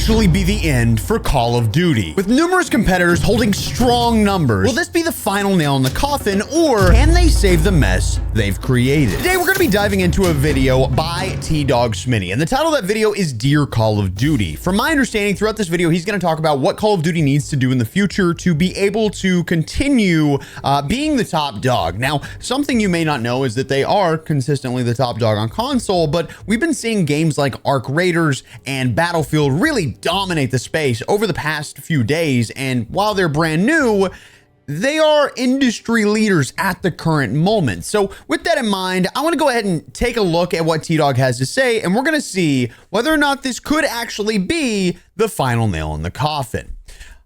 actually be the end for Call of Duty? With numerous competitors holding strong numbers, will this be the final nail in the coffin, or can they save the mess they've created? Today, we're going to be diving into a video by Tdawgsmitty, and the title of that video is Dear Call of Duty. From my understanding, throughout this video, he's going to talk about what Call of Duty needs to do in the future to be able to continue being the top dog. Now, something you may not know is that they are consistently the top dog on console, but we've been seeing games like Arc Raiders and Battlefield really dominate the space over the past few days, and while they're brand new, they are industry leaders at the current moment. So with that in mind, I want to go ahead and take a look at what T-Dawg has to say, and we're going to see whether or not this could actually be the final nail in the coffin.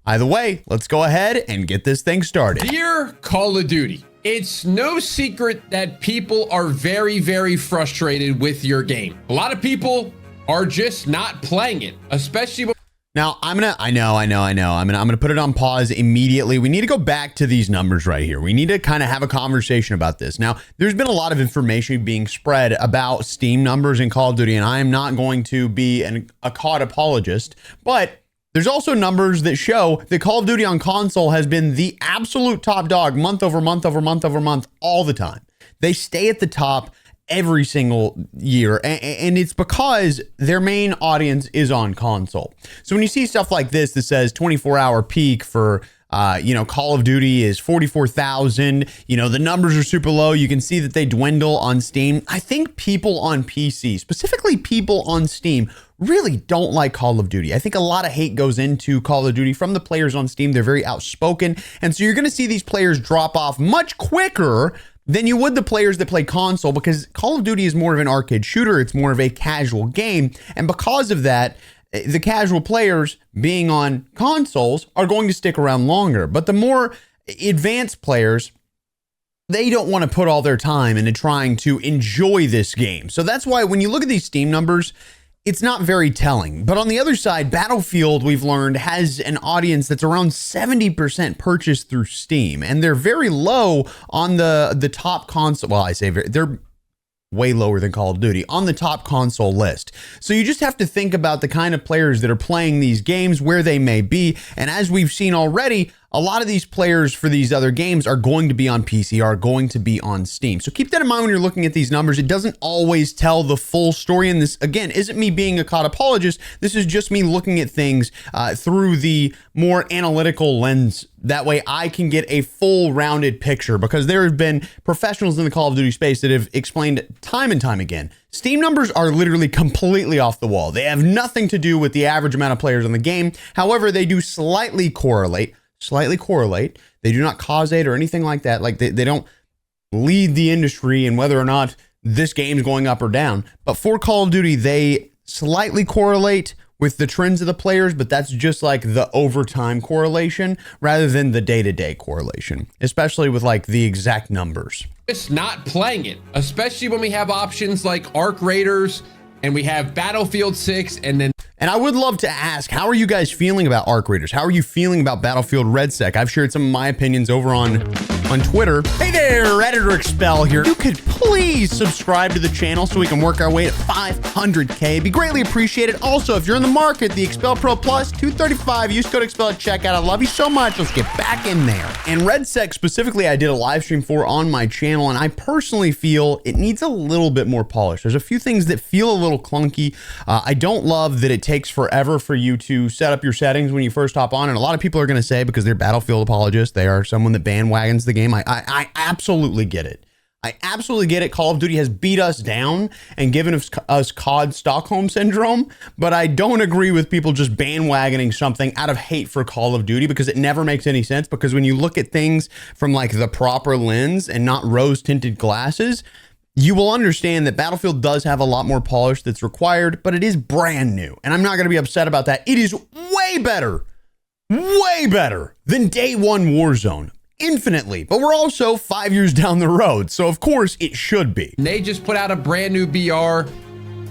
Either way, let's go ahead and get this thing started. Dear Call of Duty, it's no secret that people are very, very frustrated with your game. A lot of people are just not playing it, especially when now I'm gonna put it on pause immediately. We need to go back to these numbers right here. We need to kind of have a conversation about this. Now, there's been a lot of information being spread about Steam numbers in Call of Duty, and I am not going to be a COD apologist, but there's also numbers that show that Call of Duty on console has been the absolute top dog month over month over month over month all the time. They stay at the top every single year, and it's because their main audience is on console. So when you see stuff like this that says 24-hour peak for Call of Duty is 44,000, the numbers are super low. You can see that they dwindle on Steam. I think people on PC, specifically people on Steam, really don't like Call of Duty. I think a lot of hate goes into Call of Duty from the players on Steam. They're very outspoken, and so you're going to see these players drop off much quicker than you would the players that play console, because Call of Duty is more of an arcade shooter. It's more of a casual game. And because of that, the casual players being on consoles are going to stick around longer. But the more advanced players, they don't want to put all their time into trying to enjoy this game. So that's why when you look at these Steam numbers, it's not very telling. But on the other side, Battlefield, we've learned, has an audience that's around 70% purchased through Steam, and they're very low on the top console. Well, I say they're way lower than Call of Duty on the top console list. So you just have to think about the kind of players that are playing these games, where they may be. And as we've seen already, a lot of these players for these other games are going to be on PC, are going to be on Steam. So keep that in mind when you're looking at these numbers. It doesn't always tell the full story. And this, again, isn't me being a COD apologist. This is just me looking at things through the more analytical lens. That way I can get a full rounded picture, because there have been professionals in the Call of Duty space that have explained time and time again, Steam numbers are literally completely off the wall. They have nothing to do with the average amount of players in the game. However, they do slightly correlate. They do not causate or anything like that. Like they don't lead the industry in whether or not this game's going up or down. But for Call of Duty, they slightly correlate with the trends of the players, but that's just like the overtime correlation rather than the day-to-day correlation, especially with like the exact numbers. just not playing it, especially when we have options like Arc Raiders and we have Battlefield 6 And I would love to ask, how are you guys feeling about Arc Raiders? How are you feeling about Battlefield RedSec? I've shared some of my opinions over on Twitter. Hey there, Editor Expel here. You could please subscribe to the channel so we can work our way to 500K. It'd be greatly appreciated. Also, if you're in the market, the Expel Pro Plus, $235, use code Expel at checkout. I love you so much. Let's get back in there. And RedSec specifically, I did a live stream for on my channel, and I personally feel it needs a little bit more polish. There's a few things that feel a little clunky. I don't love that it takes forever for you to set up your settings when you first hop on, and a lot of people are going to say, because they're Battlefield apologists, they are someone that bandwagons the game. I absolutely get it. I absolutely get it. Call of Duty has beat us down and given us COD Stockholm syndrome, but I don't agree with people just bandwagoning something out of hate for Call of Duty, because it never makes any sense. Because when you look at things from like the proper lens and not rose-tinted glasses, you will understand that Battlefield does have a lot more polish that's required, but it is brand new. And I'm not going to be upset about that. It is way better than day one Warzone. Infinitely. But we're also 5 years down the road, so of course it should be. They just put out a brand new BR.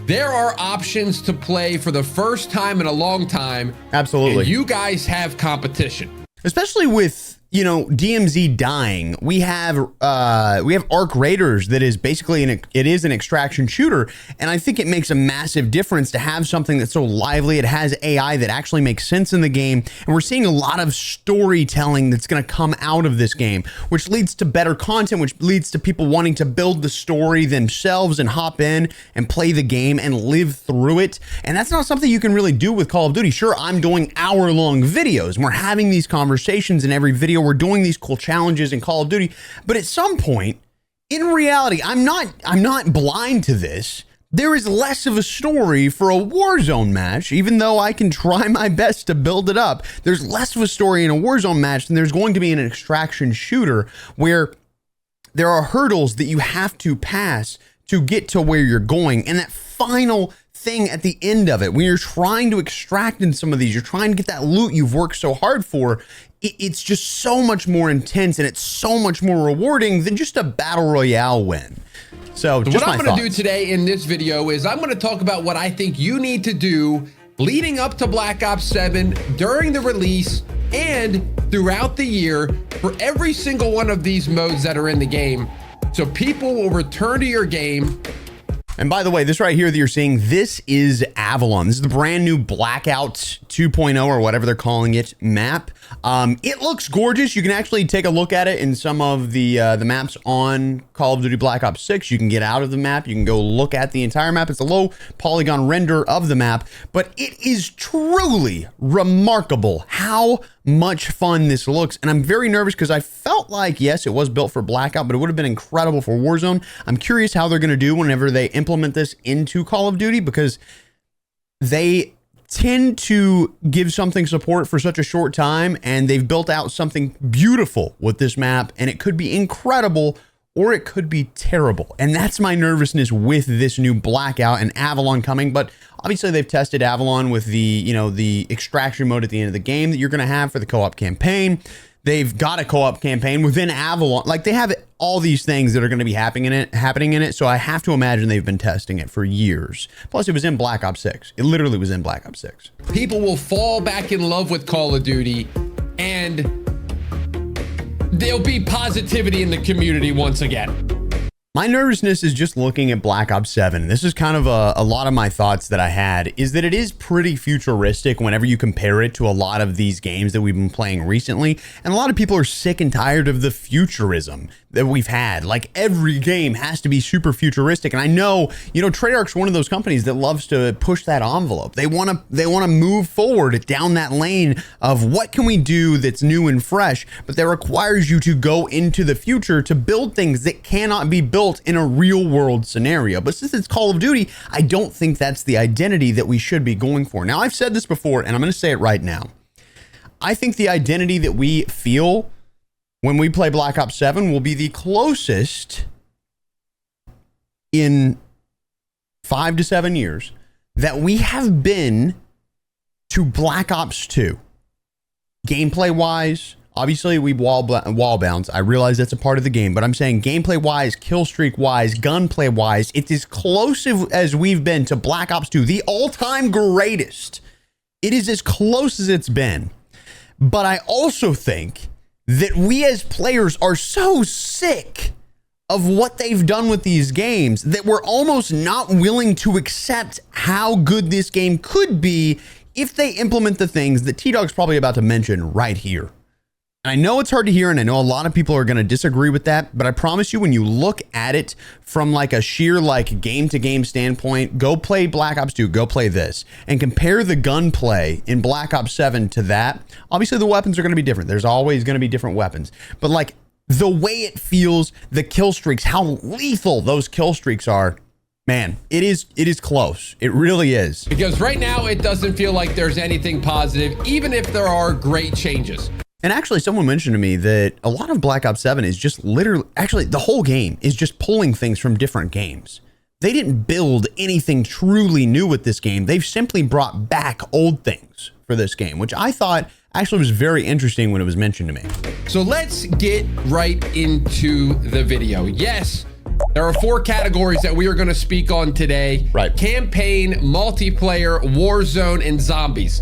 There are options to play for the first time in a long time. Absolutely. And you guys have competition. Especially with you know, DMZ dying. We have Arc Raiders that is basically an extraction shooter, and I think it makes a massive difference to have something that's so lively. It has AI that actually makes sense in the game, and we're seeing a lot of storytelling that's going to come out of this game, which leads to better content, which leads to people wanting to build the story themselves and hop in and play the game and live through it. And that's not something you can really do with Call of Duty. Sure, I'm doing hour-long videos, and we're having these conversations in every video. We're doing these cool challenges in Call of Duty, but at some point, in reality, I'm not blind to this. There is less of a story for a Warzone match, even though I can try my best to build it up. There's less of a story in a Warzone match than there's going to be in an extraction shooter, where there are hurdles that you have to pass to get to where you're going, and that final thing at the end of it, when you're trying to extract in some of these, you're trying to get that loot you've worked so hard for, it's just so much more intense, and it's so much more rewarding than just a battle royale win. So just what I'm going to do thoughts. today in this video is I'm going to talk about what I think you need to do leading up to Black Ops 7, during the release, and throughout the year for every single one of these modes that are in the game, so people will return to your game. And by the way, this right here that you're seeing, this is Avalon. This is the brand new Blackout 2.0 or whatever they're calling it map. It looks gorgeous. You can actually take a look at it in some of the maps on Call of Duty Black Ops 6. You can get out of the map. You can go look at the entire map. It's a low polygon render of the map, but it is truly remarkable how much fun this looks. And I'm very nervous because I felt like, yes, it was built for Blackout, but it would have been incredible for Warzone. I'm curious how they're going to do whenever they implement this into Call of Duty, because they tend to give something support for such a short time, and they've built out something beautiful with this map, and it could be incredible or it could be terrible. And that's my nervousness with this new Blackout and Avalon coming. But obviously they've tested Avalon with the, you know, the extraction mode at the end of the game that you're going to have for the co-op campaign. They've got a co-op campaign within Avalon. Like, they have all these things that are going to be happening in it. So I have to imagine they've been testing it for years. Plus, it was in Black Ops 6. It literally was in Black Ops 6. People will fall back in love with Call of Duty, and there'll be positivity in the community once again. My nervousness is just looking at Black Ops 7. This is kind of a lot of my thoughts that I had, is that it is pretty futuristic whenever you compare it to a lot of these games that we've been playing recently. And a lot of people are sick and tired of the futurism that we've had. Like, every game has to be super futuristic. And I know, you know, Treyarch's one of those companies that loves to push that envelope. They want to move forward down that lane of what can we do that's new and fresh, but that requires you to go into the future to build things that cannot be built in a real world scenario. But since it's Call of Duty, I don't think that's the identity that we should be going for. Now, I've said this before, and I'm going to say it right now. I think the identity that we feel when we play Black Ops 7 will be the closest in 5 to 7 years that we have been to Black Ops 2. Gameplay wise, obviously we wall bounce. I realize that's a part of the game, but I'm saying gameplay wise, kill streak wise, gunplay wise, it's as close as we've been to Black Ops 2, the all-time greatest. It is as close as it's been. But I also think that we as players are so sick of what they've done with these games that we're almost not willing to accept how good this game could be if they implement the things that Tdawg's probably about to mention right here. I know it's hard to hear, and I know a lot of people are going to disagree with that, but I promise you, when you look at it from like a sheer like game-to-game standpoint, go play Black Ops 2, go play this, and compare the gunplay in Black Ops 7 to that. Obviously, the weapons are going to be different. There's always going to be different weapons, but like the way it feels, the kill streaks, how lethal those kill streaks are, man, it is close. It really is. Because right now, it doesn't feel like there's anything positive, even if there are great changes. And actually, someone mentioned to me that a lot of Black Ops 7 is just literally, actually, the whole game is just pulling things from different games. They didn't build anything truly new with this game. They've simply brought back old things for this game, which I thought actually was very interesting when it was mentioned to me. So let's get right into the video. Yes, there are 4 categories that we are going to speak on today. Right. Campaign, multiplayer, Warzone, and zombies.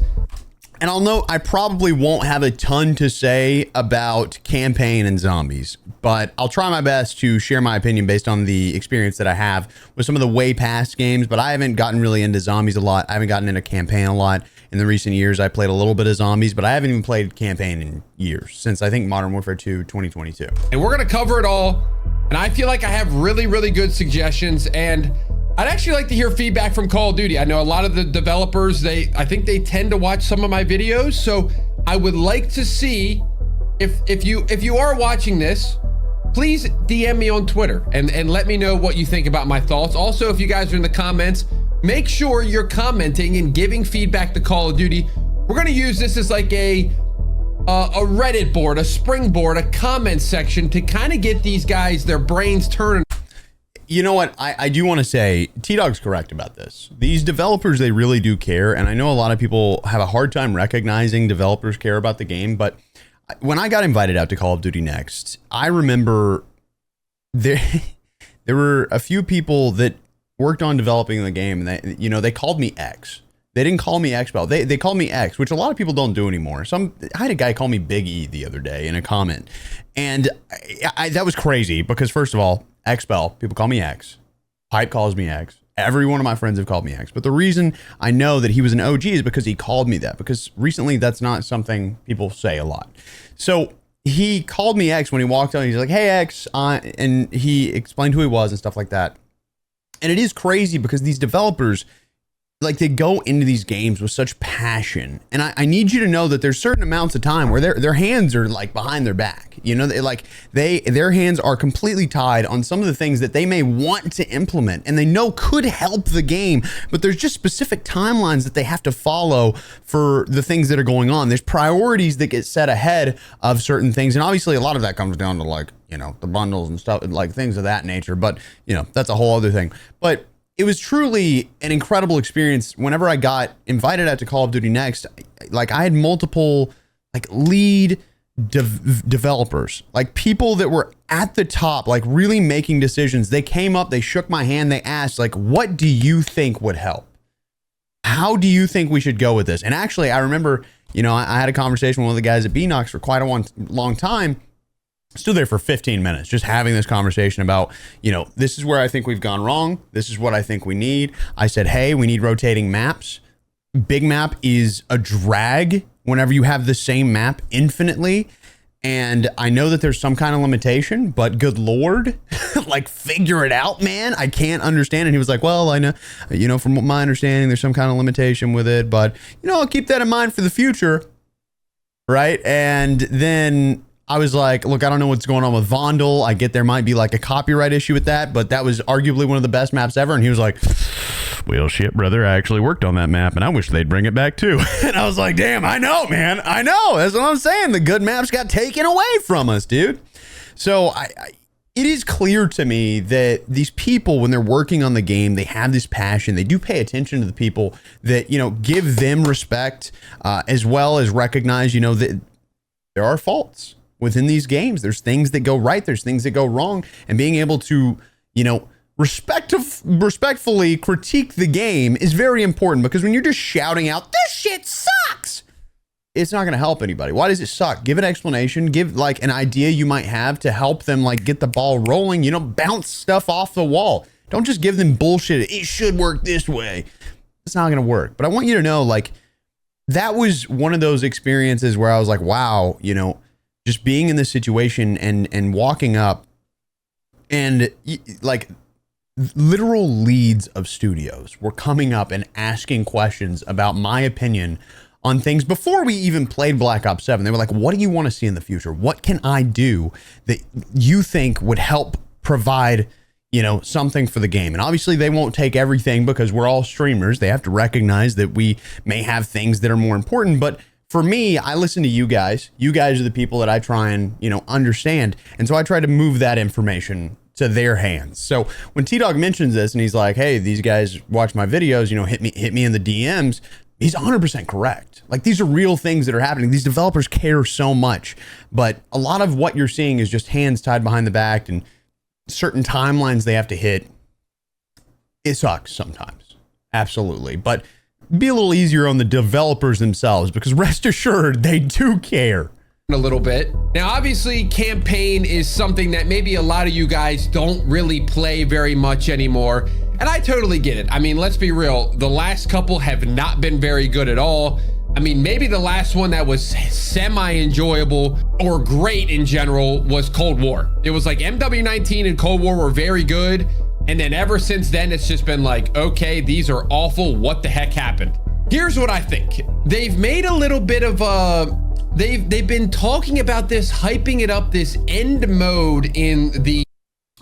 And I'll note I probably won't have a ton to say about campaign and zombies, but I'll try my best to share my opinion based on the experience that I have with some of the way past games. But I haven't gotten really into zombies a lot. I haven't gotten into campaign a lot in the recent years. I played a little bit of zombies, but I haven't even played campaign in years, since I think Modern Warfare 2 2022. And we're going to cover it all. And I feel like I have really, really good suggestions. And I'd actually like to hear feedback from Call of Duty. I know a lot of the developers, I think they tend to watch some of my videos. So I would like to see if you are watching this, please DM me on Twitter and let me know what you think about my thoughts. Also, if you guys are in the comments, make sure you're commenting and giving feedback to Call of Duty. We're going to use this as like a Reddit board, a springboard, a comment section to kind of get these guys, their brains turning. You know what? I do want to say Tdawg's correct about this. These developers, they really do care. And I know a lot of people have a hard time recognizing developers care about the game. But when I got invited out to Call of Duty Next, I remember there were a few people that worked on developing the game. And they called me X. They didn't call me Expel. They called me X, which a lot of people don't do anymore. I had a guy call me Big E the other day in a comment. And that was crazy because, first of all, Expel, people call me X. Pipe calls me X. Every one of my friends have called me X. But the reason I know that he was an OG is because he called me that. Because recently, that's not something people say a lot. So he called me X when he walked out. He's like, "Hey, X," and he explained who he was and stuff like that. And it is crazy because these developers, like, they go into these games with such passion. And I need you to know that there's certain amounts of time where their hands are like behind their back. You know, their hands are completely tied on some of the things that they may want to implement and they know could help the game, but there's just specific timelines that they have to follow for the things that are going on. There's priorities that get set ahead of certain things. And obviously a lot of that comes down to, like, you know, the bundles and stuff, like things of that nature. But, you know, that's a whole other thing. But it was truly an incredible experience. Whenever I got invited out to Call of Duty Next, like, I had multiple, like, lead developers, like people that were at the top, like really making decisions. They came up, they shook my hand, they asked, like, what do you think would help? How do you think we should go with this? And actually, I remember, you know, I had a conversation with one of the guys at BNox for quite a long time. Stood there for 15 minutes just having this conversation about, you know, this is where I think we've gone wrong. This is what I think we need. I said, hey, we need rotating maps. Big map is a drag whenever you have the same map infinitely. And I know that there's some kind of limitation, but good Lord, like, figure it out, man. I can't understand. And he was like, well, I know, you know, from my understanding, there's some kind of limitation with it, but, you know, I'll keep that in mind for the future. Right. And then I was like, look, I don't know what's going on with Vondel. I get there might be like a copyright issue with that, but that was arguably one of the best maps ever. And he was like, well, shit, brother, I actually worked on that map and I wish they'd bring it back too. And I was like, damn, I know, man. I know. That's what I'm saying. The good maps got taken away from us, dude. So it is clear to me that these people, when they're working on the game, they have this passion. They do pay attention to the people that, you know, give them respect, as well as recognize, you know, that there are faults within these games. There's things that go right. There's things that go wrong. And being able to, you know, respectfully critique the game is very important, because when you're just shouting out, this shit sucks, it's not going to help anybody. Why does it suck? Give an explanation. Give, like, an idea you might have to help them, like, get the ball rolling. You know, bounce stuff off the wall. Don't just give them bullshit. It should work this way. It's not going to work. But I want you to know, like, that was one of those experiences where I was like, wow, you know, just being in this situation and walking up and, like, literal leads of studios were coming up and asking questions about my opinion on things before we even played Black Ops 7. They were like, what do you want to see in the future? What can I do that you think would help provide, you know, something for the game? And obviously they won't take everything, because we're all streamers. They have to recognize that we may have things that are more important. But for me, I listen to you guys. You guys are the people that I try and, you know, understand. And so I try to move that information to their hands. So when Tdawg mentions this and he's like, hey, these guys watch my videos, you know, hit me in the DMs, he's 100% correct. Like, these are real things that are happening. These developers care so much, but a lot of what you're seeing is just hands tied behind the back and certain timelines they have to hit. It sucks sometimes. Absolutely. But be a little easier on the developers themselves, because rest assured, they do care. A little bit. Now, obviously, campaign is something that maybe a lot of you guys don't really play very much anymore. And I totally get it. I mean, let's be real. The last couple have not been very good at all. I mean, maybe the last one that was semi-enjoyable or great in general was Cold War. It was like MW19 and Cold War were very good. And then ever since then, it's just been like, okay, these are awful. What the heck happened? Here's what I think. They've made a little bit of a... They've been talking about this, hyping it up, this end mode in the...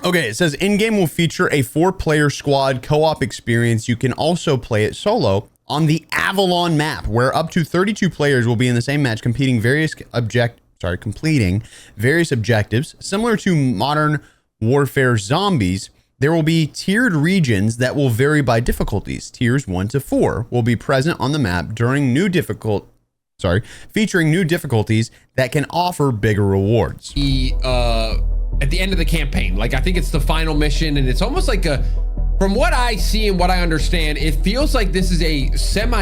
Okay, it says in-game will feature a 4-player squad co-op experience. You can also play it solo on the Avalon map, where up to 32 players will be in the same match, completing various objectives. Similar to Modern Warfare Zombies, there will be tiered regions that will vary by difficulties. Tiers 1 to 4 will be present on the map during featuring new difficulties that can offer bigger rewards. At the end of the campaign, like I think it's the final mission, and it's almost like from what I see and what I understand, it feels like this is a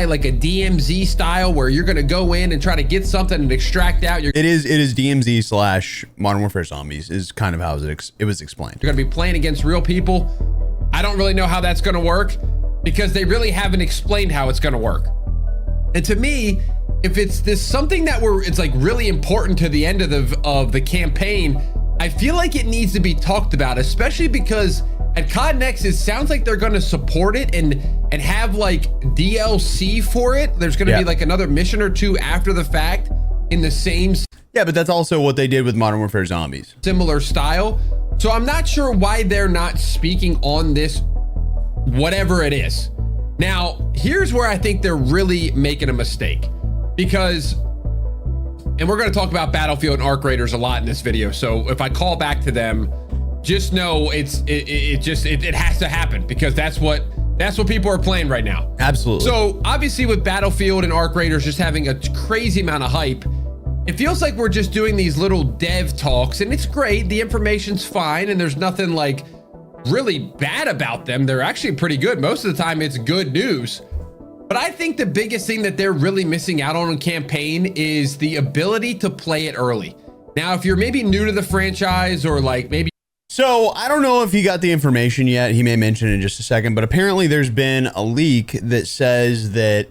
like a DMZ style where you're gonna go in and try to get something and extract out. It is DMZ / Modern Warfare Zombies is kind of how it was explained. You're gonna be playing against real people. I don't really know how that's gonna work because they really haven't explained how it's gonna work. And to me, if it's something that it's like really important to the end of the campaign, I feel like it needs to be talked about, especially because at COD Next, it sounds like they're going to support it and have like DLC for it. There's going to be like another mission or two after the fact in the same. Yeah, but that's also what they did with Modern Warfare Zombies. Similar style. So I'm not sure why they're not speaking on this, whatever it is. Now, here's where I think they're really making a mistake. Because, and we're going to talk about Battlefield and Arc Raiders a lot in this video. So if I call back to them, just know it has to happen, because that's what people are playing right now. Absolutely. So obviously with Battlefield and Arc Raiders just having a crazy amount of hype, it feels like we're just doing these little dev talks, and it's great. The information's fine, and there's nothing like really bad about them. They're actually pretty good. Most of the time it's good news. But I think the biggest thing that they're really missing out on in campaign is the ability to play it early. Now, if you're maybe new to the franchise, or like maybe... So I don't know if he got the information yet. He may mention it in just a second, but apparently there's been a leak that says that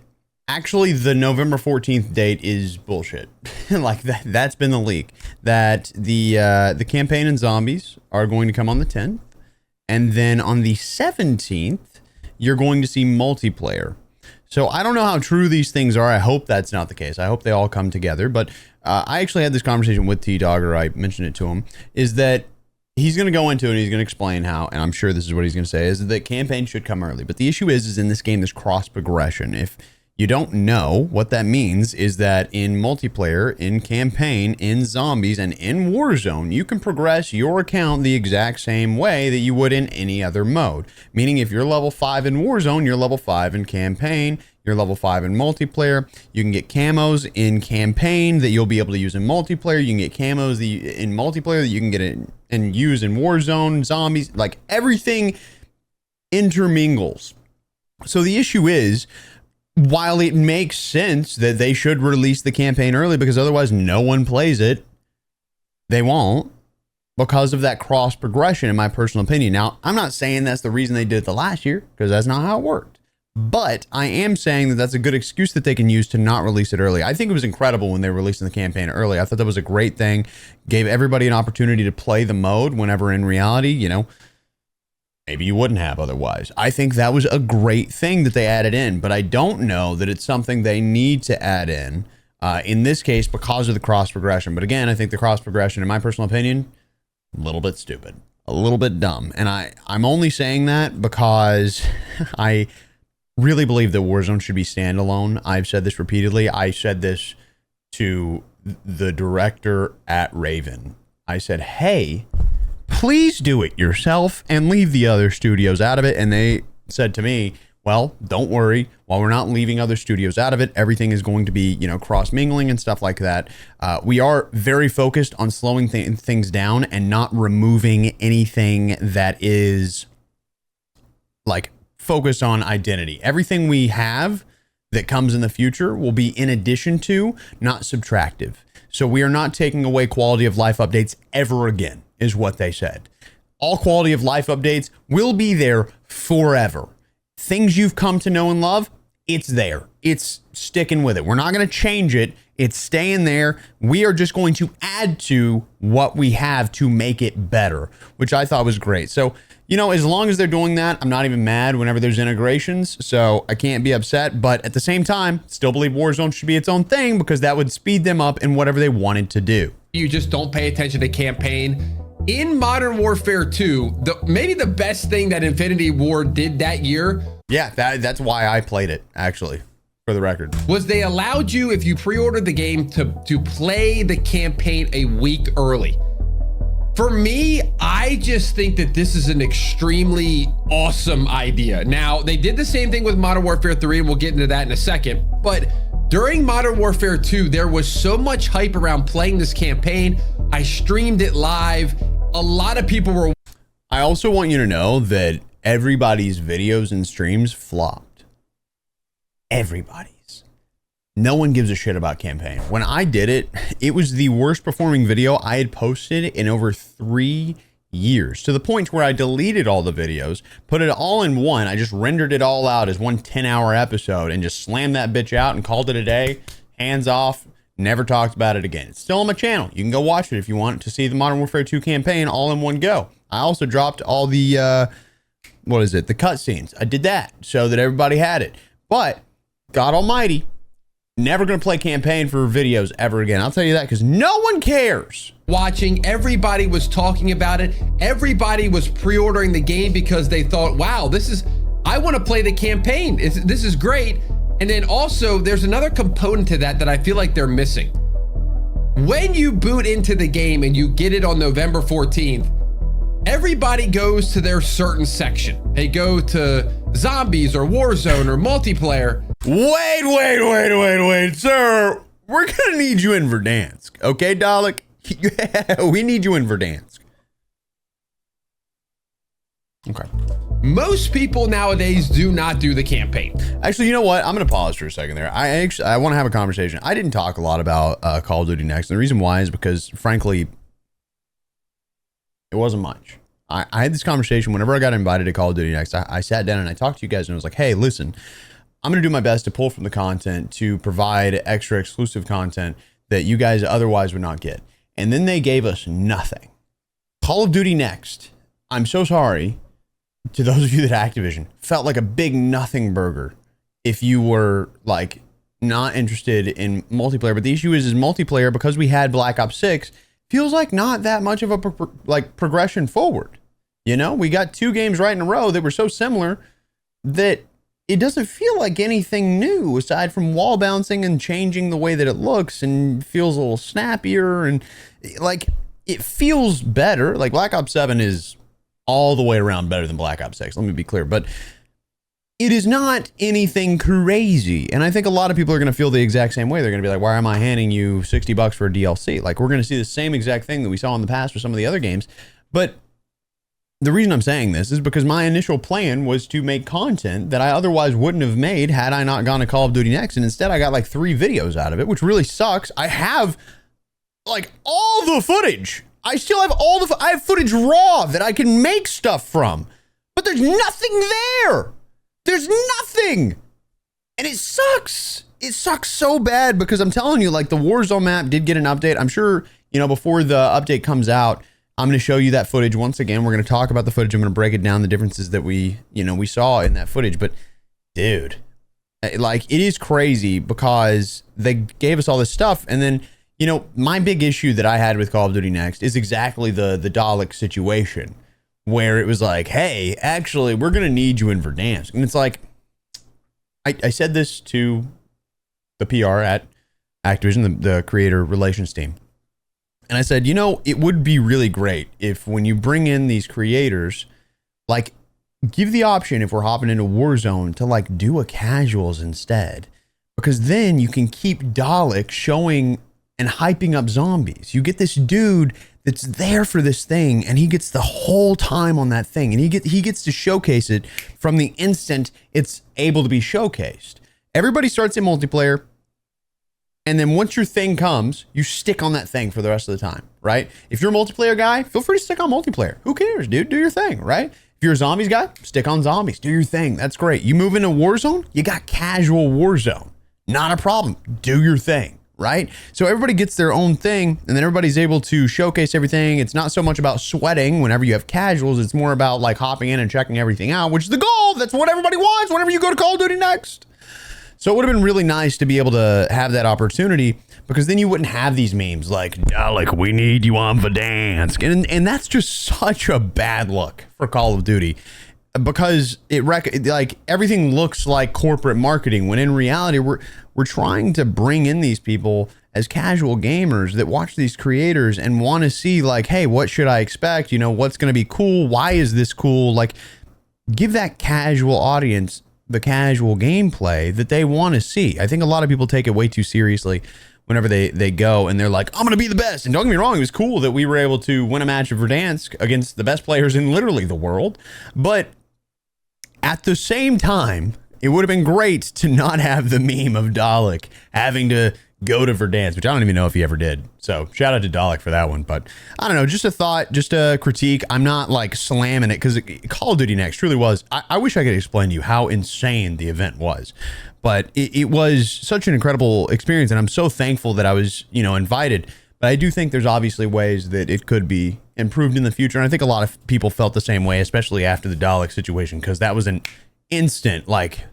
actually the November 14th date is bullshit. Like that's been the leak. That the campaign and zombies are going to come on the 10th. And then on the 17th, you're going to see multiplayer. So I don't know how true these things are. I hope that's not the case. I hope they all come together. But I actually had this conversation with T-Dog, or I mentioned it to him, is that he's going to go into it and he's going to explain how, and I'm sure this is what he's going to say, is that campaign should come early. But the issue is in this game, there's cross progression. If you don't know what that means, is that in multiplayer, in campaign, in zombies, and in Warzone, you can progress your account the exact same way that you would in any other mode. Meaning if you're level 5 in Warzone, you're level 5 in campaign, you're level 5 in multiplayer. You can get camos in campaign that you'll be able to use in multiplayer. You can get camos in multiplayer that you can get in and use in Warzone, zombies, like everything intermingles. So the issue is, while it makes sense that they should release the campaign early because otherwise no one plays it, they won't, because of that cross progression, in my personal opinion. Now, I'm not saying that's the reason they did it the last year, because that's not how it worked. But I am saying that that's a good excuse that they can use to not release it early. I think it was incredible when they were releasing the campaign early. I thought that was a great thing. Gave everybody an opportunity to play the mode, whenever in reality, you know, maybe you wouldn't have otherwise. I think that was a great thing that they added in, but I don't know that it's something they need to add in this case, because of the cross progression. But again, I think the cross progression, in my personal opinion, a little bit stupid, a little bit dumb. And I'm only saying that because I really believe that Warzone should be standalone. I've said this repeatedly. I said this to the director at Raven. I said, hey, please do it yourself and leave the other studios out of it. And they said to me, well, don't worry. While we're not leaving other studios out of it, everything is going to be, you know, cross mingling and stuff like that. We are very focused on slowing things down and not removing anything that is like focused on identity. Everything we have that comes in the future will be in addition to, not subtractive. So we are not taking away quality of life updates ever again, is what they said. All quality of life updates will be there forever. Things you've come to know and love, it's there. It's sticking with it. We're not going to change it. It's staying there. We are just going to add to what we have to make it better, which I thought was great. So, you know, as long as they're doing that, I'm not even mad whenever there's integrations. So I can't be upset. But at the same time, still believe Warzone should be its own thing because that would speed them up in whatever they wanted to do. You just don't pay attention to campaign. In Modern Warfare 2, maybe the best thing that Infinity Ward did that year. Yeah, that's why I played it, actually, for the record. Was they allowed you, if you pre-ordered the game, to play the campaign a week early. For me, I just think that this is an extremely awesome idea. Now, they did the same thing with Modern Warfare 3, and we'll get into that in a second. But during Modern Warfare 2, there was so much hype around playing this campaign. I streamed it live. A lot of people were. I also want you to know that everybody's videos and streams flopped. Everybody's. No one gives a shit about campaign. When I did it, it was the worst performing video I had posted in over 3 years, to the point where I deleted all the videos, put it all in one. I just rendered it all out as one 10-hour episode and just slammed that bitch out and called it a day. Hands off. Never talked about it again. It's still on my channel. You can go watch it if you want to see the Modern Warfare 2 campaign all in one go. I also dropped all the, the cutscenes. I did that so that everybody had it. But, God almighty, never going to play campaign for videos ever again. I'll tell you that because no one cares. Watching, everybody was talking about it. Everybody was pre-ordering the game because they thought, wow, I want to play the campaign. This is great. And then also, there's another component to that I feel like they're missing. When you boot into the game and you get it on November 14th, everybody goes to their certain section. They go to zombies or Warzone or multiplayer. Wait, sir. We're going to need you in Verdansk. Okay, Dalek? Yeah, we need you in Verdansk. Okay. Most people nowadays do not do the campaign. Actually, you know what? I'm going to pause for a second there. I want to have a conversation. I didn't talk a lot about Call of Duty Next. And the reason why is because, frankly, it wasn't much. I had this conversation whenever I got invited to Call of Duty Next. I sat down and I talked to you guys and I was like, hey, listen, I'm going to do my best to pull from the content to provide extra exclusive content that you guys otherwise would not get. And then they gave us nothing. Call of Duty Next, I'm so sorry to those of you that Activision, felt like a big nothing burger if you were like not interested in multiplayer. But the issue is multiplayer, because we had Black Ops 6, feels like not that much of a progression forward. You know, we got 2 games right in a row that were so similar that it doesn't feel like anything new aside from wall bouncing and changing the way that it looks and feels a little snappier, and like it feels better. Like Black Ops 7 is all the way around better than Black Ops 6. Let me be clear, but it is not anything crazy. And I think a lot of people are going to feel the exact same way. They're going to be like, why am I handing you $60 for a DLC? Like, we're going to see the same exact thing that we saw in the past with some of the other games. But the reason I'm saying this is because my initial plan was to make content that I otherwise wouldn't have made had I not gone to Call of Duty Next. And instead I got like 3 videos out of it, which really sucks. I have like all the footage. I still have I have footage raw that I can make stuff from, but there's nothing there. There's nothing. And it sucks. It sucks so bad because I'm telling you, like, the Warzone map did get an update. I'm sure, you know, before the update comes out, I'm going to show you that footage once again. We're going to talk about the footage. I'm going to break it down, the differences that we saw in that footage. But dude, like, it is crazy because they gave us all this stuff. And then, you know, my big issue that I had with Call of Duty Next is exactly the Dalek situation, where it was like, hey, actually, we're going to need you in Verdansk. And it's like, I said this to the PR at Activision, the creator relations team. And I said, you know, it would be really great if when you bring in these creators, like, give the option, if we're hopping into Warzone, to like do a casuals instead. Because then you can keep Dalek showing and hyping up zombies. You get this dude that's there for this thing, and he gets the whole time on that thing, and he gets to showcase it from the instant it's able to be showcased. Everybody starts in multiplayer. And then once your thing comes, you stick on that thing for the rest of the time, right? If you're a multiplayer guy, feel free to stick on multiplayer. Who cares, dude? Do your thing, right? If you're a zombies guy, stick on zombies. Do your thing. That's great. You move into Warzone, you got casual Warzone. Not a problem. Do your thing, right? So everybody gets their own thing, and then everybody's able to showcase everything. It's not so much about sweating whenever you have casuals. It's more about like hopping in and checking everything out, which is the goal. That's what everybody wants whenever you go to Call of Duty next. So it would have been really nice to be able to have that opportunity, because then you wouldn't have these memes like, we need you on Verdansk. And that's just such a bad look for Call of Duty, because like everything looks like corporate marketing, when in reality, we're trying to bring in these people as casual gamers that watch these creators and want to see like, hey, what should I expect? You know, what's going to be cool? Why is this cool? Like, give that casual audience the casual gameplay that they want to see. I think a lot of people take it way too seriously whenever they go and they're like, I'm going to be the best. And don't get me wrong, it was cool that we were able to win a match of Verdansk against the best players in literally the world. But at the same time, it would have been great to not have the meme of Dalek having to go to Verdansk, which I don't even know if he ever did. So shout out to Dalek for that one. But I don't know, just a thought, just a critique. I'm not like slamming it, because Call of Duty Next truly was. I wish I could explain to you how insane the event was, but it was such an incredible experience, and I'm so thankful that I was, invited. But I do think there's obviously ways that it could be improved in the future, and I think a lot of people felt the same way, especially after the Dalek situation, because that was an instant, like,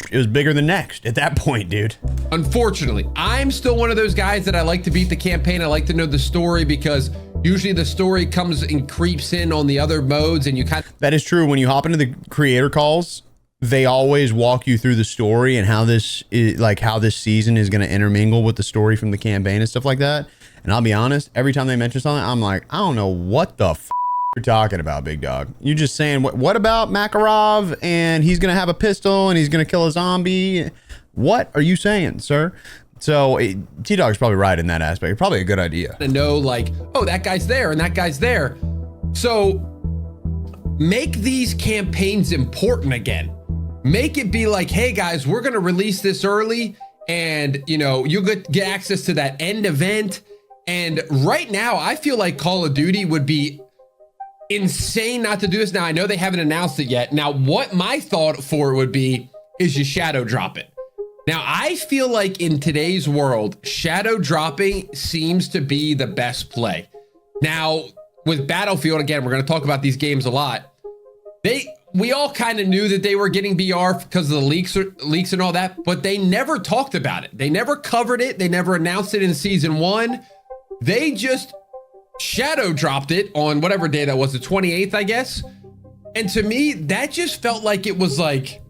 it was bigger than Next at that point, dude. Unfortunately, I'm still one of those guys that I like to beat the campaign. I like to know the story, because usually the story comes and creeps in on the other modes, and you kind of... That is true. When you hop into the creator calls, they always walk you through the story and how this is, like, how this season is going to intermingle with the story from the campaign and stuff like that. And I'll be honest, every time they mention something, I'm like, I don't know what the you're talking about, big dog. You just saying, what about Makarov and he's gonna have a pistol and he's gonna kill a zombie? What are you saying, sir? So T-Dog's probably right in that aspect. Probably a good idea to know, like, oh, that guy's there and that guy's there. So make these campaigns important again. Make it be like, hey guys, we're gonna release this early, and you'll get access to that end event. And right now, I feel like Call of Duty would be insane not to do this. Now, I know they haven't announced it yet. Now, what my thought for it would be is you shadow drop it. Now, I feel like in today's world, shadow dropping seems to be the best play. Now, with Battlefield, again, we're going to talk about these games a lot. We all kind of knew that they were getting BR because of the leaks and all that, but they never talked about it. They never covered it. They never announced it in season 1. They just shadow dropped it on whatever day that was, the 28th, I guess. And to me, that just felt like it was like,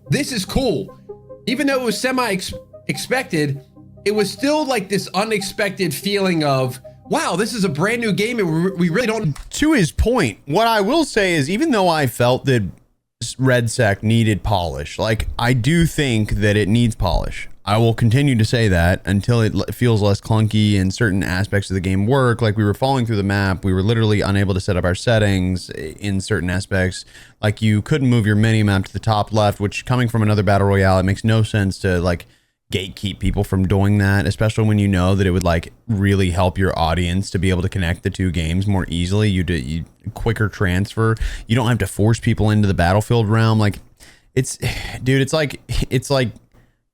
this is cool. Even though it was semi-expected, it was still like this unexpected feeling of, wow, this is a brand new game and we really don't. To his point, what I will say is, even though I felt that RedSec needed polish, like, I do think that it needs polish. I will continue to say that until it feels less clunky and certain aspects of the game work. Like, we were falling through the map. We were literally unable to set up our settings in certain aspects. Like, you couldn't move your mini map to the top left, which, coming from another battle royale, it makes no sense to like gatekeep people from doing that, especially when you know that it would like really help your audience to be able to connect the two games more easily. You quicker transfer. You don't have to force people into the Battlefield realm. Like, it's like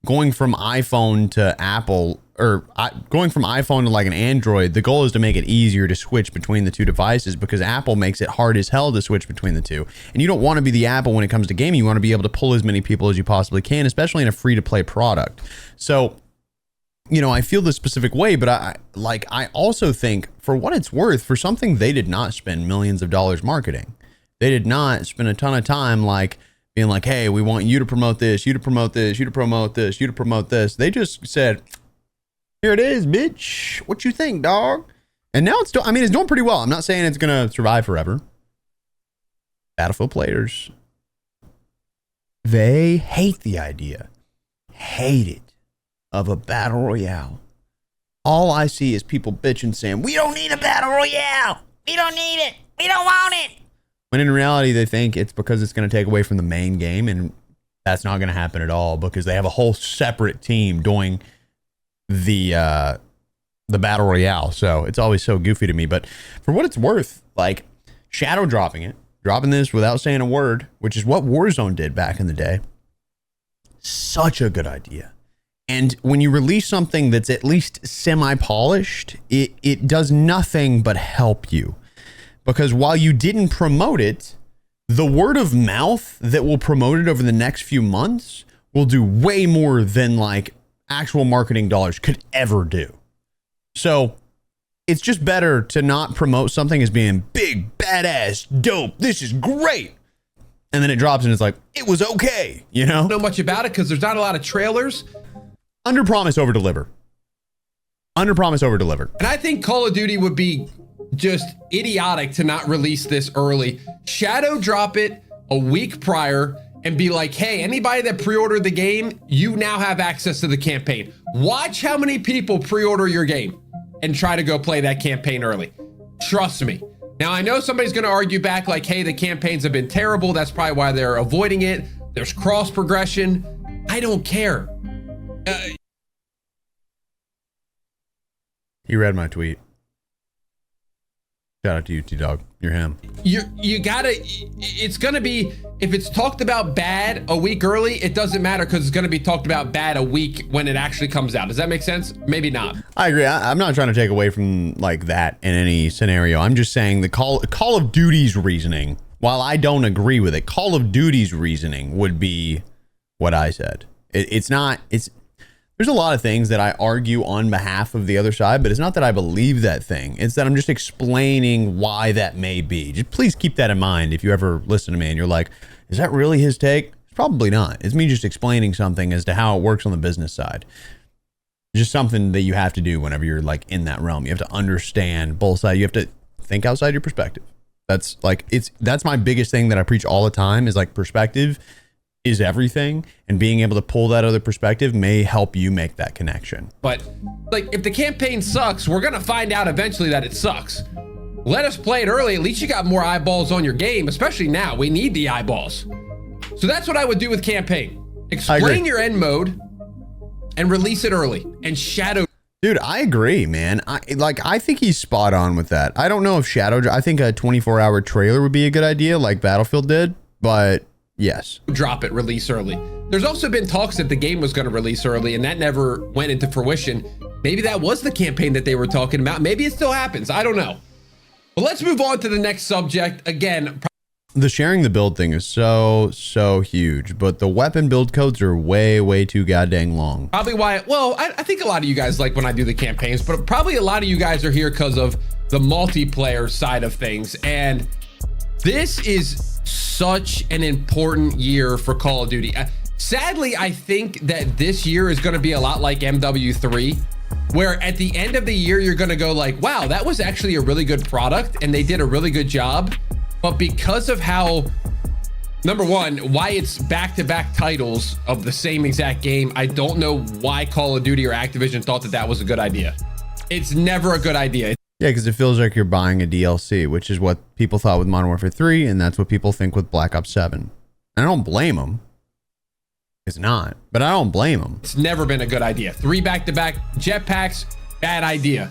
going from iPhone to Apple, or going from iPhone to like an Android. The goal is to make it easier to switch between the two devices, because Apple makes it hard as hell to switch between the two. And you don't want to be the Apple when it comes to gaming. You want to be able to pull as many people as you possibly can, especially in a free-to-play product. So, I feel this specific way, but I also think, for what it's worth, for something they did not spend millions of dollars marketing. They did not spend a ton of time like being like, hey, we want you to promote this, you to promote this, you to promote this, you to promote this. They just said, here it is, bitch. What you think, dog? And now it's doing pretty well. I'm not saying it's going to survive forever. Battlefield players, they hate the idea, hate it, of a battle royale. All I see is people bitching saying, we don't need a battle royale. We don't need it. We don't want it. When in reality, they think it's because it's going to take away from the main game. And That's not going to happen at all because they have a whole separate team doing the battle royale. So it's always so goofy to me. But for what it's worth, like shadow dropping this without saying a word, which is what Warzone did back in the day. Such a good idea. And when you release something that's at least semi-polished, it does nothing but help you. Because while you didn't promote it, the word of mouth that will promote it over the next few months will do way more than like actual marketing dollars could ever do. So it's just better to not promote something as being big, badass, dope. This is great. And then it drops and it's like, it was okay. You know? I don't know much about it because there's not a lot of trailers. Under promise, over deliver. Under promise, over deliver. And I think Call of Duty would be just idiotic to not release this early. Shadow drop it a week prior and be like, hey, anybody that pre-ordered the game, you now have access to the campaign. Watch how many people pre-order your game and try to go play that campaign early. Trust me. Now, I know somebody's going to argue back like, hey, the campaigns have been terrible. That's probably why they're avoiding it. There's cross progression. I don't care. He read my tweet. Shout out to you, T-Dog. You're him. You gotta, it's gonna be, if it's talked about bad a week early, it doesn't matter because it's gonna be talked about bad a week when it actually comes out. Does that make sense? Maybe not. I agree. I'm not trying to take away from like that in any scenario. I'm just saying the Call of Duty's reasoning, while I don't agree with it, Call of Duty's reasoning would be what I said. There's a lot of things that I argue on behalf of the other side, but it's not that I believe that thing. It's that I'm just explaining why that may be. Just please keep that in mind if you ever listen to me and you're like, is that really his take? It's probably not. It's me just explaining something as to how it works on the business side. It's just something that you have to do whenever you're like in that realm. You have to understand both sides. You have to think outside your perspective. That's my biggest thing that I preach all the time is like perspective is everything, and being able to pull that other perspective may help you make that connection. But like if the campaign sucks, we're gonna find out eventually that it sucks. Let us play it early. At least you got more eyeballs on your game, especially now. We need the eyeballs. So that's what I would do with campaign. Explain your end mode and release it early and shadow. Dude, I agree, man. I think he's spot on with that. I don't know if I think a 24-hour trailer would be a good idea like Battlefield did, but yes. Drop it, release early. There's also been talks that the game was going to release early and that never went into fruition. Maybe that was the campaign that they were talking about. Maybe it still happens. I don't know. But let's move on to the next subject. Again, the sharing the build thing is so huge, but the weapon build codes are way too goddamn long. Probably why, well, I think a lot of you guys like when I do the campaigns, but probably a lot of you guys are here because of the multiplayer side of things. And this is such an important year for Call of Duty. Sadly, I think that this year is going to be a lot like MW3, where at the end of the year, you're going to go like, wow, that was actually a really good product and they did a really good job. But because of how, number one, why it's back-to-back titles of the same exact game, I don't know why Call of Duty or Activision thought that was a good idea. It's never a good idea. Yeah, because it feels like you're buying a DLC, which is what people thought with Modern Warfare 3, and that's what people think with Black Ops 7. And I don't blame them. It's not, but I don't blame them. It's never been a good idea. 3 back-to-back jetpacks, bad idea.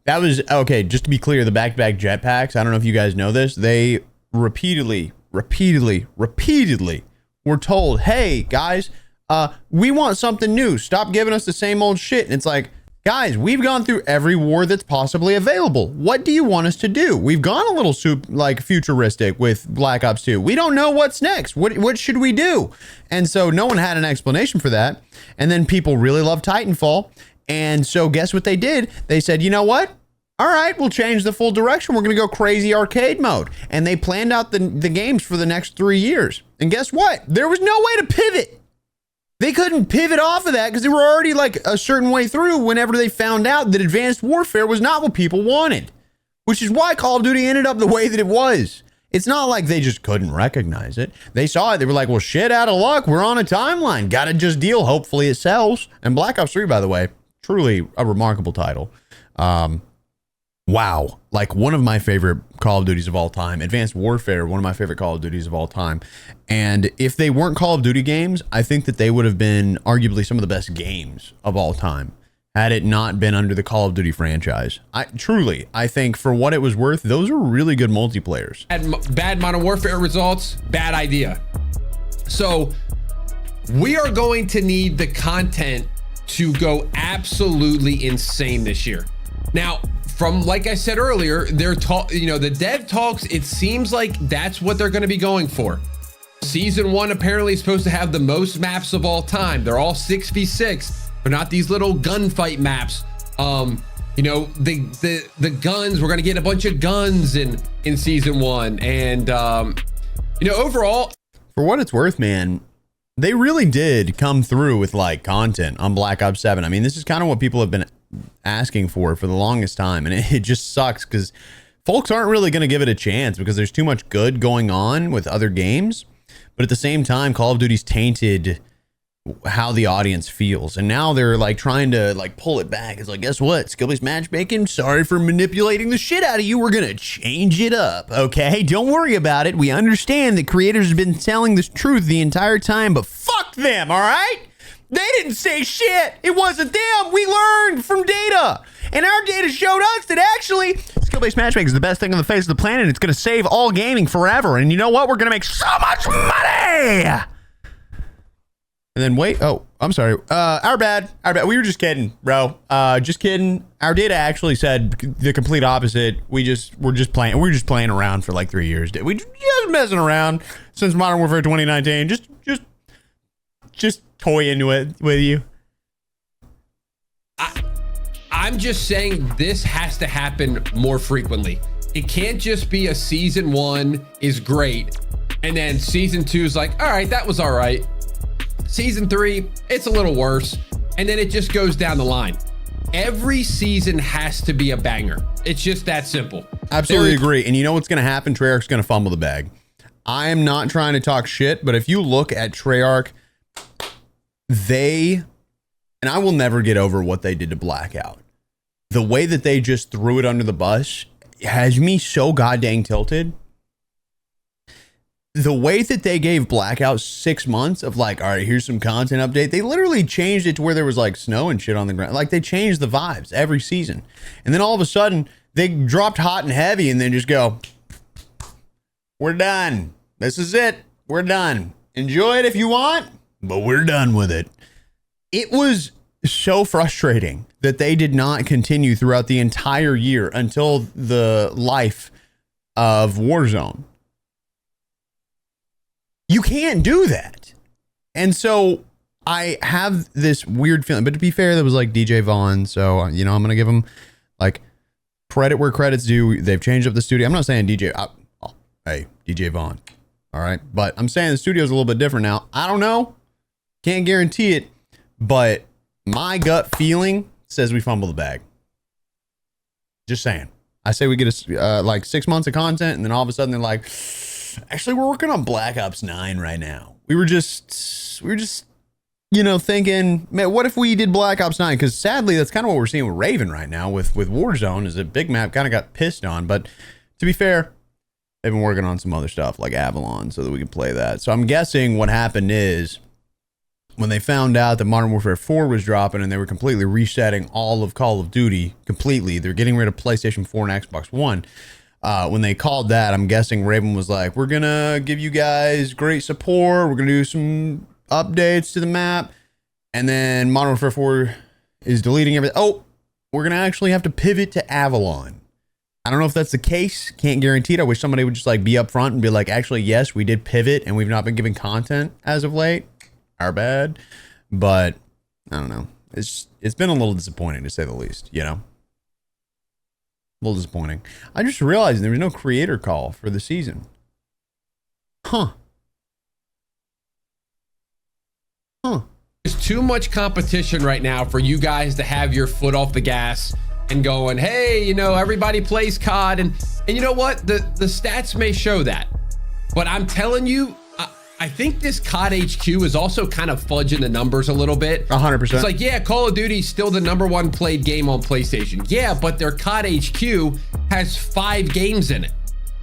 That was, okay, just to be clear, the back-to-back jetpacks, I don't know if you guys know this, they repeatedly were told, hey, guys, we want something new. Stop giving us the same old shit. And it's like, guys, we've gone through every war that's possibly available. What do you want us to do? We've gone a little futuristic with Black Ops 2. We don't know what's next. What should we do? And so no one had an explanation for that. And then people really love Titanfall. And so guess what they did? They said, you know what? All right, we'll change the full direction. We're going to go crazy arcade mode. And they planned out the games for the next 3 years. And guess what? There was no way to pivot. They couldn't pivot off of that because they were already like a certain way through whenever they found out that advanced warfare was not what people wanted, which is why Call of Duty ended up the way that it was. It's not like they just couldn't recognize it. They saw it. They were like, well, shit, out of luck. We're on a timeline. Got to just deal. Hopefully it sells. And Black Ops 3, by the way, truly a remarkable title. wow, like one of my favorite Call of Duties of all time. Advanced Warfare, one of my favorite Call of Duties of all time. And if they weren't Call of Duty games, I think that they would have been arguably some of the best games of all time had it not been under the Call of Duty franchise. I think for what it was worth, those are really good multiplayers. Bad Modern Warfare results, bad idea. So we are going to need the content to go absolutely insane this year. Now, from like I said earlier, the dev talks, it seems like that's what they're going to be going for. Season 1 apparently is supposed to have the most maps of all time. They're all 6v6. They're not these little gunfight maps. The guns, we're going to get a bunch of guns in season 1. And, overall, for what it's worth, man, they really did come through with like content on Black Ops 7. I mean, this is kind of what people have been asking for the longest time, and it just sucks because folks aren't really going to give it a chance because there's too much good going on with other games. But at the same time, Call of Duty's tainted how the audience feels, and now they're like trying to like pull it back. It's like, guess what, skill-based matchmaking, sorry for manipulating the shit out of you, we're gonna change it up. Okay, don't worry about it, we understand that creators have been telling this truth the entire time, but fuck them. All right, they didn't say shit, it wasn't them. We learned from data, and our data showed us that actually skill-based matchmaking is the best thing on the face of the planet. It's gonna save all gaming forever, and you know what, we're gonna make so much money. And then wait, oh, I'm sorry. Our bad. We were just kidding, bro. Just kidding. Our data actually said the complete opposite. We're just playing around for like 3 years. We just messing around since Modern Warfare 2019. Just toy into it with you. I'm just saying this has to happen more frequently. It can't just be a season 1 is great, and then season 2 is like, all right, that was all right. Season 3, it's a little worse, and then it just goes down the line. Every season has to be a banger. It's just that simple. Absolutely agree. And you know what's going to happen? Treyarch's going to fumble the bag. I am not trying to talk shit, but if you look at Treyarch, and I will never get over what they did to Blackout. The way that they just threw it under the bus has me so goddamn tilted. The way that they gave Blackout 6 months of like, all right, here's some content update. They literally changed it to where there was like snow and shit on the ground. Like they changed the vibes every season. And then all of a sudden they dropped hot and heavy and then just go, we're done. This is it. We're done. Enjoy it if you want, but we're done with it. It was so frustrating that they did not continue throughout the entire year until the life of Warzone. You can't do that. And so I have this weird feeling, but to be fair, that was like DJ Vaughn. So, I'm going to give him like credit where credit's due. They've changed up the studio. I'm not saying hey, DJ Vaughn. All right. But I'm saying the studio's a little bit different now. I don't know. Can't guarantee it, but my gut feeling says we fumble the bag. Just saying. I say we get like 6 months of content and then all of a sudden they're like, actually, we're working on Black Ops 9 right now. We were just, thinking, man, what if we did Black Ops 9? Because sadly, that's kind of what we're seeing with Raven right now with Warzone, is that Big Map kind of got pissed on. But to be fair, they've been working on some other stuff like Avalon so that we can play that. So I'm guessing what happened is when they found out that Modern Warfare 4 was dropping and they were completely resetting all of Call of Duty completely, they're getting rid of PlayStation 4 and Xbox One. When they called that, I'm guessing Raven was like, we're going to give you guys great support. We're going to do some updates to the map. And then Modern Warfare 4 is deleting everything. Oh, we're going to actually have to pivot to Avalon. I don't know if that's the case. Can't guarantee it. I wish somebody would just like be upfront and be like, actually, yes, we did pivot and we've not been giving content as of late. Our bad. But I don't know. It's been a little disappointing to say the least, A little disappointing. I just realized there was no creator call for the season. Huh. There's too much competition right now for you guys to have your foot off the gas and going, hey, everybody plays COD. And you know what? The stats may show that. But I'm telling you, I I think this COD HQ is also kind of fudging the numbers a little bit. 100%. It's like, yeah, Call of Duty is still the #1 played game on PlayStation. Yeah, but their COD HQ has 5 games in it.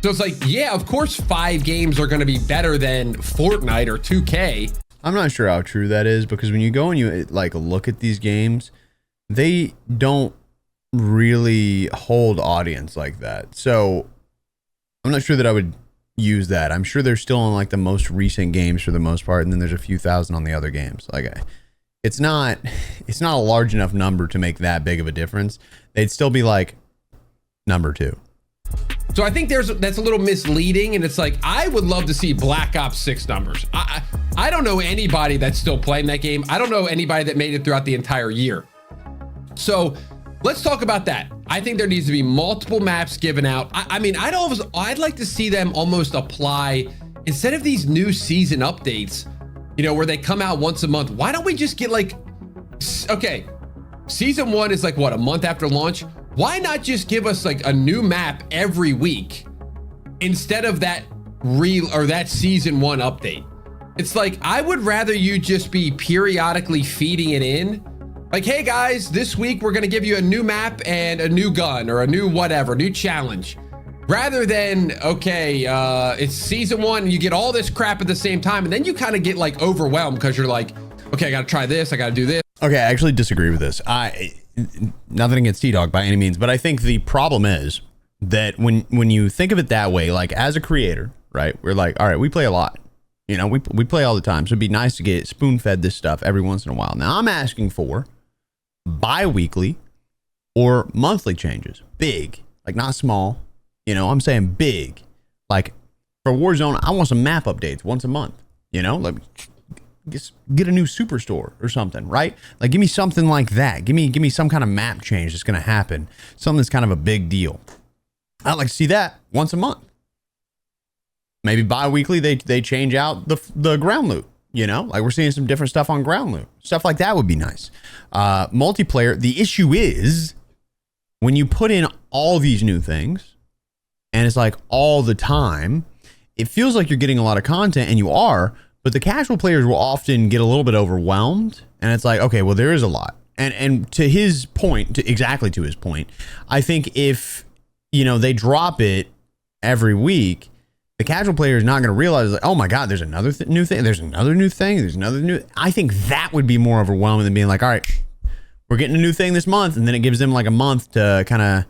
So it's like, yeah, of course 5 games are going to be better than Fortnite or 2K. I'm not sure how true that is, because when you go and you like look at these games, they don't really hold audience like that. So I'm not sure that I would use that. I'm sure they're still on like the most recent games for the most part, and then there's a few thousand on the other games. Like, it's not a large enough number to make that big of a difference. They'd still be like number 2. So I think that's a little misleading, and it's like, I would love to see Black Ops 6 numbers. I don't know anybody that's still playing that game. I don't know anybody that made it throughout the entire year. So let's talk about that. I think there needs to be multiple maps given out. I mean, I'd like to see them almost apply, instead of these new season updates, you know, where they come out once a month. Why don't we just get like, okay, season 1 is like what, a month after launch? Why not just give us like a new map every week instead of that season 1 update? It's like, I would rather you just be periodically feeding it in. Like, hey guys, this week we're gonna give you a new map and a new gun or a new whatever, new challenge. Rather than, okay, it's season 1 and you get all this crap at the same time, and then you kind of get like overwhelmed because you're like, okay, I gotta try this, I gotta do this. Okay, I actually disagree with this. Nothing against Tdawg by any means, but I think the problem is that when you think of it that way, like as a creator, right, we're like, all right, we play a lot, you know, we play all the time, so it'd be nice to get spoon-fed this stuff every once in a while. Now I'm asking for bi-weekly or monthly changes, big, like not small, you know, I'm saying big. Like for Warzone, I want some map updates once a month, you know, like get a new superstore or something, right? Like give me something like that. Give me some kind of map change that's going to happen. Something that's kind of a big deal. I'd like to see that once a month. Maybe bi-weekly they change out the ground loot, you know? Like we're seeing some different stuff on ground loot. Stuff like that would be nice. Multiplayer, the issue is when you put in all these new things and it's like all the time, it feels like you're getting a lot of content, and you are. But the casual players will often get a little bit overwhelmed, and it's like, okay, well, there is a lot. And to his point, exactly to his point, I think if, you know, they drop it every week, the casual player is not going to realize, like, oh my God, there's another new thing. There's another new thing. There's another new. I think that would be more overwhelming than being like, all right, we're getting a new thing this month. And then it gives them like a month to kind of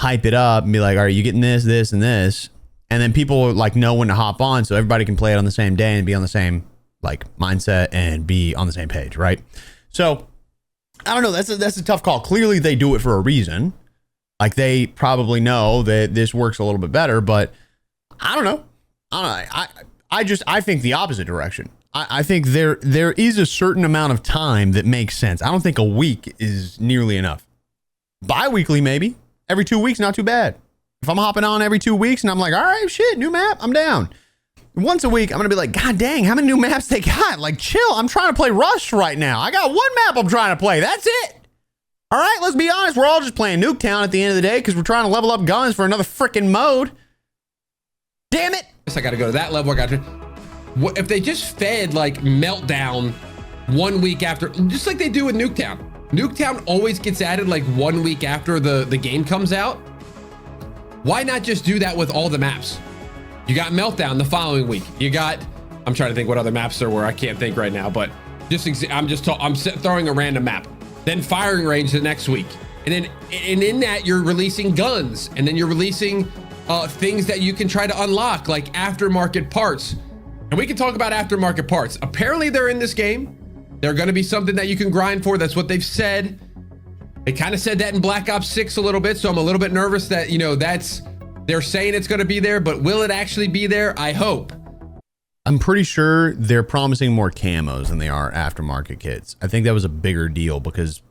hype it up and be like, all right, you're getting this, this, and this. And then people like know when to hop on, so everybody can play it on the same day and be on the same like mindset and be on the same page, right? So I don't know. That's a tough call. Clearly, they do it for a reason. Like they probably know that this works a little bit better, but I don't know. I think the opposite direction. I think there is a certain amount of time that makes sense. I don't think a week is nearly enough. Bi-weekly, maybe every 2 weeks, not too bad. If I'm hopping on every 2 weeks and I'm like, all right, shit, new map, I'm down. Once a week, I'm going to be like, God dang, how many new maps they got? Like, chill, I'm trying to play Rush right now. I got 1 map I'm trying to play. That's it. All right, let's be honest. We're all just playing Nuketown at the end of the day because we're trying to level up guns for another freaking mode. Damn it. I got to go to that level. I got to. What if they just fed like Meltdown 1 week after, just like they do with Nuketown? Nuketown always gets added like 1 week after the game comes out. Why not just do that with all the maps? You got Meltdown the following week. You got, I'm trying to think what other maps there were. I can't think right now, but I'm throwing a random map. Then Firing Range the next week. And in that you're releasing guns, and then you're releasing things that you can try to unlock, like aftermarket parts. And we can talk about aftermarket parts. Apparently they're in this game. They're going to be something that you can grind for. That's what they've said. They kind of said that in Black Ops 6 a little bit, so I'm a little bit nervous that, you know, they're saying it's going to be there, but will it actually be there? I hope. I'm pretty sure they're promising more camos than they are aftermarket kits. I think that was a bigger deal because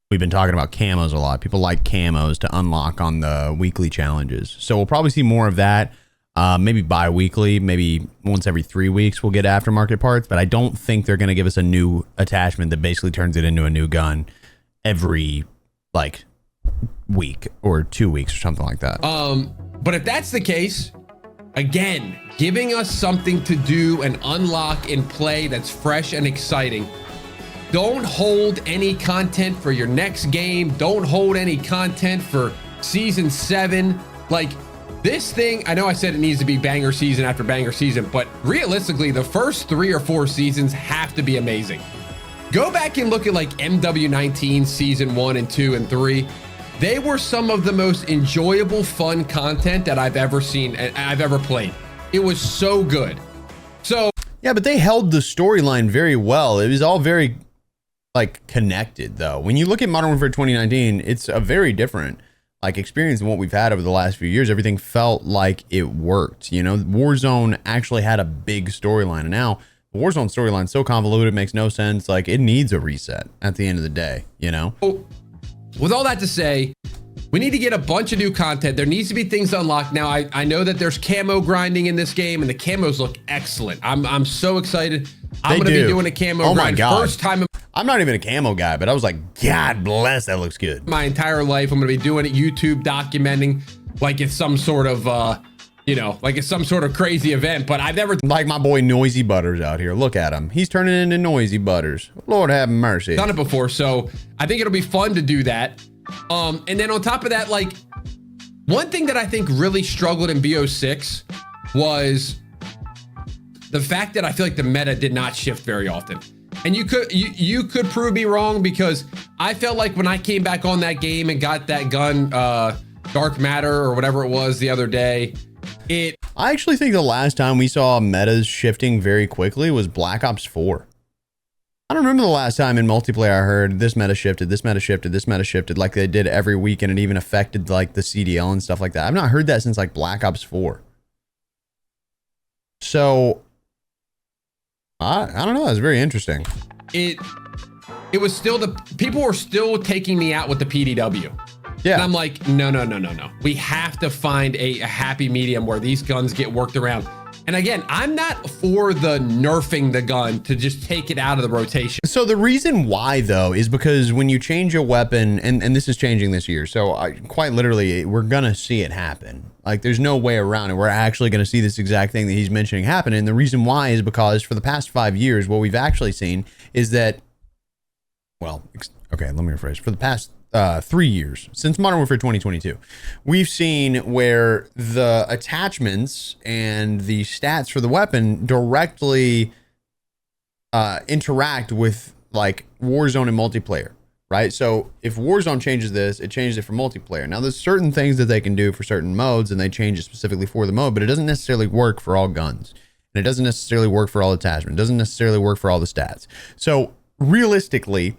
we've been talking about camos a lot. People like camos to unlock on the weekly challenges. So we'll probably see more of that. Maybe bi-weekly, maybe once every 3 weeks we'll get aftermarket parts, but I don't think they're going to give us a new attachment that basically turns it into a new gun every like week or 2 weeks or something like that. But if that's the case, Again, giving us something to do and unlock and play that's fresh and exciting. Don't hold any content for your next game. Don't hold any content for season 7. Like, this thing, I know I said it needs to be banger season after banger season, but realistically, the first 3 or 4 seasons have to be amazing. Go back and look at like MW19 season 1 and 2 and 3. They were some of the most enjoyable, fun content that I've ever seen and I've ever played. It was so good. So yeah, but they held the storyline very well. It was all very like connected though. When you look at Modern Warfare 2019, it's a very different like experience than what we've had over the last few years. Everything felt like it worked. You know, Warzone actually had a big storyline, and now the Warzone storyline is so convoluted, it makes no sense. Like, it needs a reset at the end of the day, you know? With all that to say, we need to get a bunch of new content. There needs to be things unlocked. Now, I know that there's camo grinding in this game, and the camos look excellent. I'm so excited. I'm going to be doing a camo grind. First time in I'm not even a camo guy, but I was like, God bless, that looks good. my entire life. I'm going to be doing it, YouTube documenting like it's some sort of, you know, like it's some sort of crazy event, but I've never Like my boy Noisy Butters out here. Look at him. He's turning into Noisy Butters. Lord have mercy. done it before. So I think it'll be fun to do that. And then on top of that, like one thing that I think really struggled in BO6 was the fact that I feel like the meta did not shift very often. And you could prove me wrong, because I felt like when I came back on that game and got that gun, Dark Matter or whatever it was the other day, I actually think the last time we saw metas shifting very quickly was Black Ops 4. I don't remember the last time in multiplayer I heard this meta shifted, this meta shifted, this meta shifted, like they did every week, and it even affected like the CDL and stuff like that. I've not heard that since like Black Ops 4. So I don't know. That's very interesting. it was still people were still taking me out with the PDW. Yeah. And I'm like, no. We have to find a happy medium where these guns get worked around. And again, I'm not for the nerfing the gun to just take it out of the rotation. So the reason why though is because when you change a weapon, and this is changing this year, so quite literally we're gonna see it happen. Like there's no way around it. We're actually gonna see this exact thing that he's mentioning happen. And the reason why is because for the past 5 years, what we've actually seen is that, well, okay, let me rephrase. For the past 3 years, since Modern Warfare 2022, we've seen where the attachments and the stats for the weapon directly interact with like Warzone and multiplayer, right? So if Warzone changes this, it changes it for multiplayer. Now there's certain things that they can do for certain modes, and they change it specifically for the mode, but it doesn't necessarily work for all guns, and it doesn't necessarily work for all attachments. It doesn't necessarily work for all the stats. So realistically,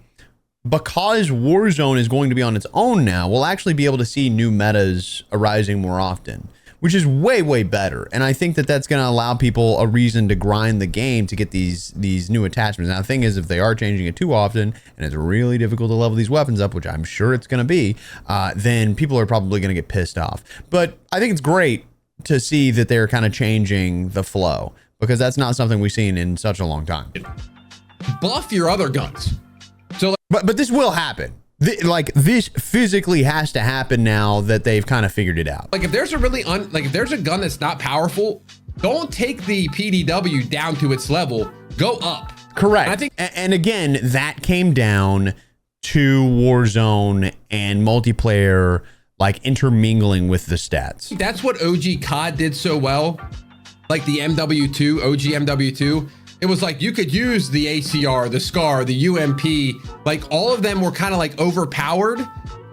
because Warzone is going to be on its own now, we'll actually be able to see new metas arising more often, which is way, way better. And I think that that's going to allow people a reason to grind the game to get these new attachments. Now, the thing is, if they are changing it too often and it's really difficult to level these weapons up, which I'm sure it's going to be, then people are probably going to get pissed off. But I think it's great to see that they're kind of changing the flow, because that's not something we've seen in such a long time. Buff your other guns. So But this will happen. Like this physically has to happen now that they've kind of figured it out. like if there's a really if there's a gun that's not powerful, don't take the PDW down to its level. Go up. Correct. And I think, and again, that came down to Warzone and multiplayer, like intermingling with the stats. that's what OG COD did so well. Like the MW2, OG MW2. It was like you could use the ACR, the SCAR, the UMP, like all of them were kind of like overpowered,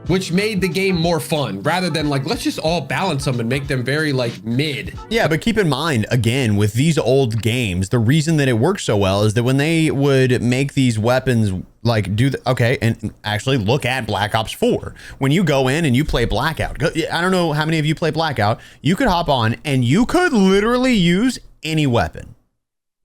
which made the game more fun rather than like, let's just all balance them and make them very like mid. Yeah, but keep in mind, again, with these old games, the reason that it works so well is that when they would make these weapons like okay, and actually look at Black Ops 4. When you go in and you play Blackout, I don't know how many of you play Blackout, you could hop on and you could literally use any weapon.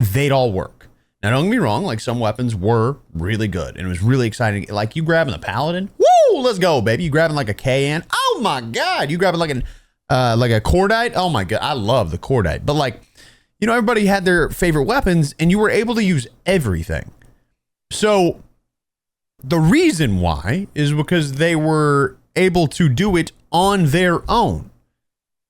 They'd all work. Now, don't get me wrong, like some weapons were really good and it was really exciting. Like you grabbing the Paladin, woo, let's go, baby. You grabbing like a KN, oh my God. You grabbing like a Cordite, oh my God. I love the Cordite. But like, you know, everybody had their favorite weapons and you were able to use everything. So the reason why is because they were able to do it on their own.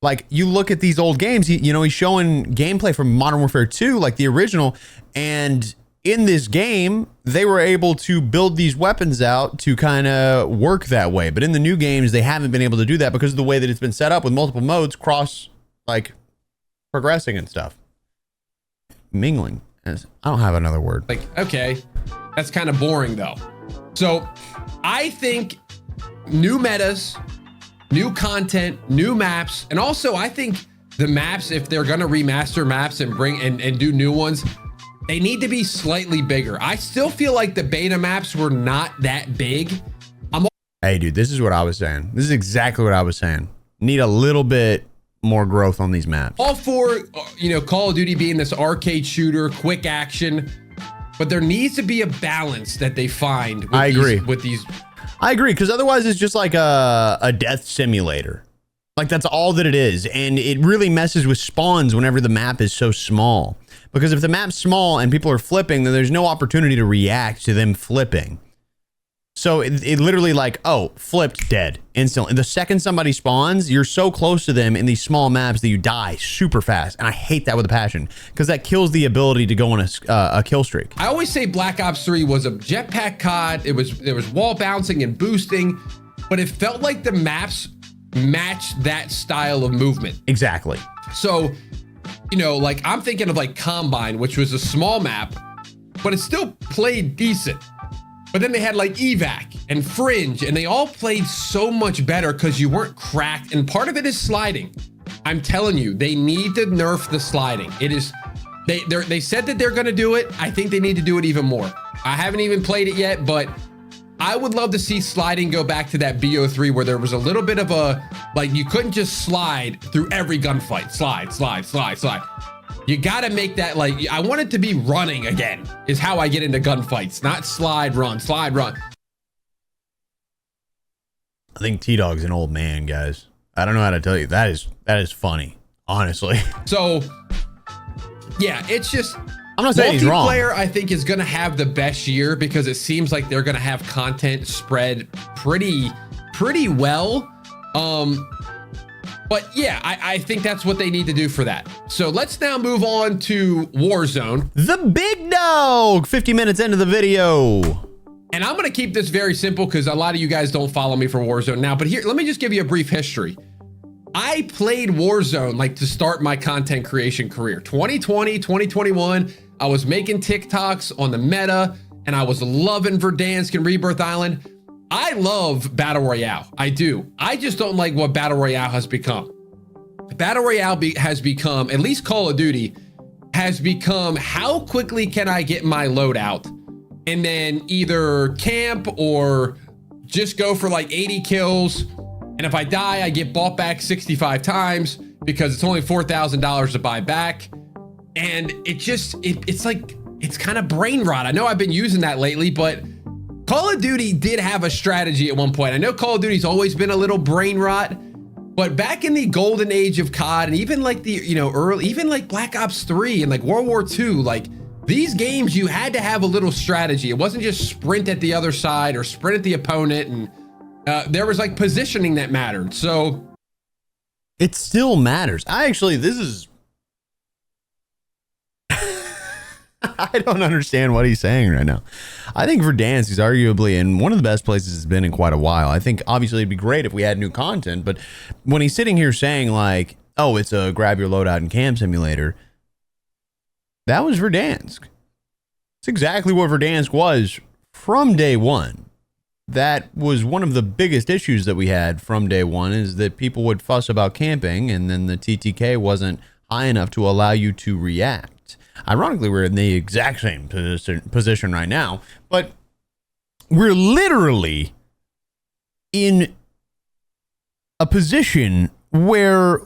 Like, you look at these old games, you know, he's showing gameplay from Modern Warfare 2, like the original, and in this game, they were able to build these weapons out to kind of work that way. But in the new games, they haven't been able to do that because of the way that it's been set up with multiple modes, like, progressing and stuff. Mingling. I don't have another word. Like, okay, that's kind of boring though. So I think new metas, new content, new maps, and also I think the maps, if they're gonna remaster maps and bring and do new ones, they need to be slightly bigger. I still feel like the beta maps were not that big. Hey dude, this is what I was saying. This is exactly what I was saying. Need a little bit more growth on these maps. All for, you know, Call of Duty being this arcade shooter, quick action, but there needs to be a balance that they find. With I agree. With these. I agree, because otherwise it's just like a death simulator. Like, that's all that it is. And it really messes with spawns whenever the map is so small. Because if the map's small and people are flipping, then there's no opportunity to react to them flipping. So it literally like, oh, flipped, dead instantly. The second somebody spawns, you're so close to them in these small maps that you die super fast. And I hate that with a passion, because that kills the ability to go on a kill streak. I always say Black Ops 3 was a jetpack COD. There was wall bouncing and boosting, but it felt like the maps matched that style of movement. Exactly. So, you know, like I'm thinking of like Combine, which was a small map, but it still played decent. But then they had like Evac and Fringe, and they all played so much better because you weren't cracked. And part of it is sliding. I'm telling you, they need to nerf the sliding. It is, they said that they're gonna do it. I think they need to do it even more. I haven't even played it yet, but I would love to see sliding go back to that BO3 where there was a little bit of a, like you couldn't just slide through every gunfight. Slide, slide, slide, slide. You gotta make that, like, I want it to be running again, is how I get into gunfights, not slide, run, slide, run. I think T-Dog's an old man, guys. I don't know how to tell you. That is funny, honestly. So, yeah, it's just, I'm not saying he's wrong. Multiplayer, I think, is gonna have the best year because it seems like they're gonna have content spread pretty well. But yeah, I think that's what they need to do for that. So let's now move on to Warzone. The big dog, 50 minutes into the video. And I'm gonna keep this very simple because a lot of you guys don't follow me for Warzone now, but here, let me just give you a brief history. I played Warzone like to start my content creation career. 2020, 2021, I was making TikToks on the meta and I was loving Verdansk and Rebirth Island. I love Battle Royale. I do. I just don't like what Battle Royale has become. Battle Royale has become, at least Call of Duty, has become how quickly can I get my loadout and then either camp or just go for like 80 kills. And if I die, I get bought back 65 times because it's only $4,000 to buy back. And it just, it's like, it's kind of brain rot. I know I've been using that lately, but Call of Duty did have a strategy at one point. I know Call of Duty's always been a little brain rot, but back in the golden age of COD and even like the, you know, early, even like Black Ops 3 and like World War II, like these games, you had to have a little strategy. It wasn't just sprint at the other side or sprint at the opponent. And there was like positioning that mattered. So it still matters. This is, I don't understand what he's saying right now. I think Verdansk is arguably in one of the best places it's been in quite a while. I think obviously it'd be great if we had new content, but when he's sitting here saying like, oh, it's a grab your loadout and camp simulator, that was Verdansk. It's exactly what Verdansk was from day one. That was one of the biggest issues that we had from day one, is that people would fuss about camping and then the TTK wasn't high enough to allow you to react. Ironically, we're in the exact same position right now, but we're literally in a position where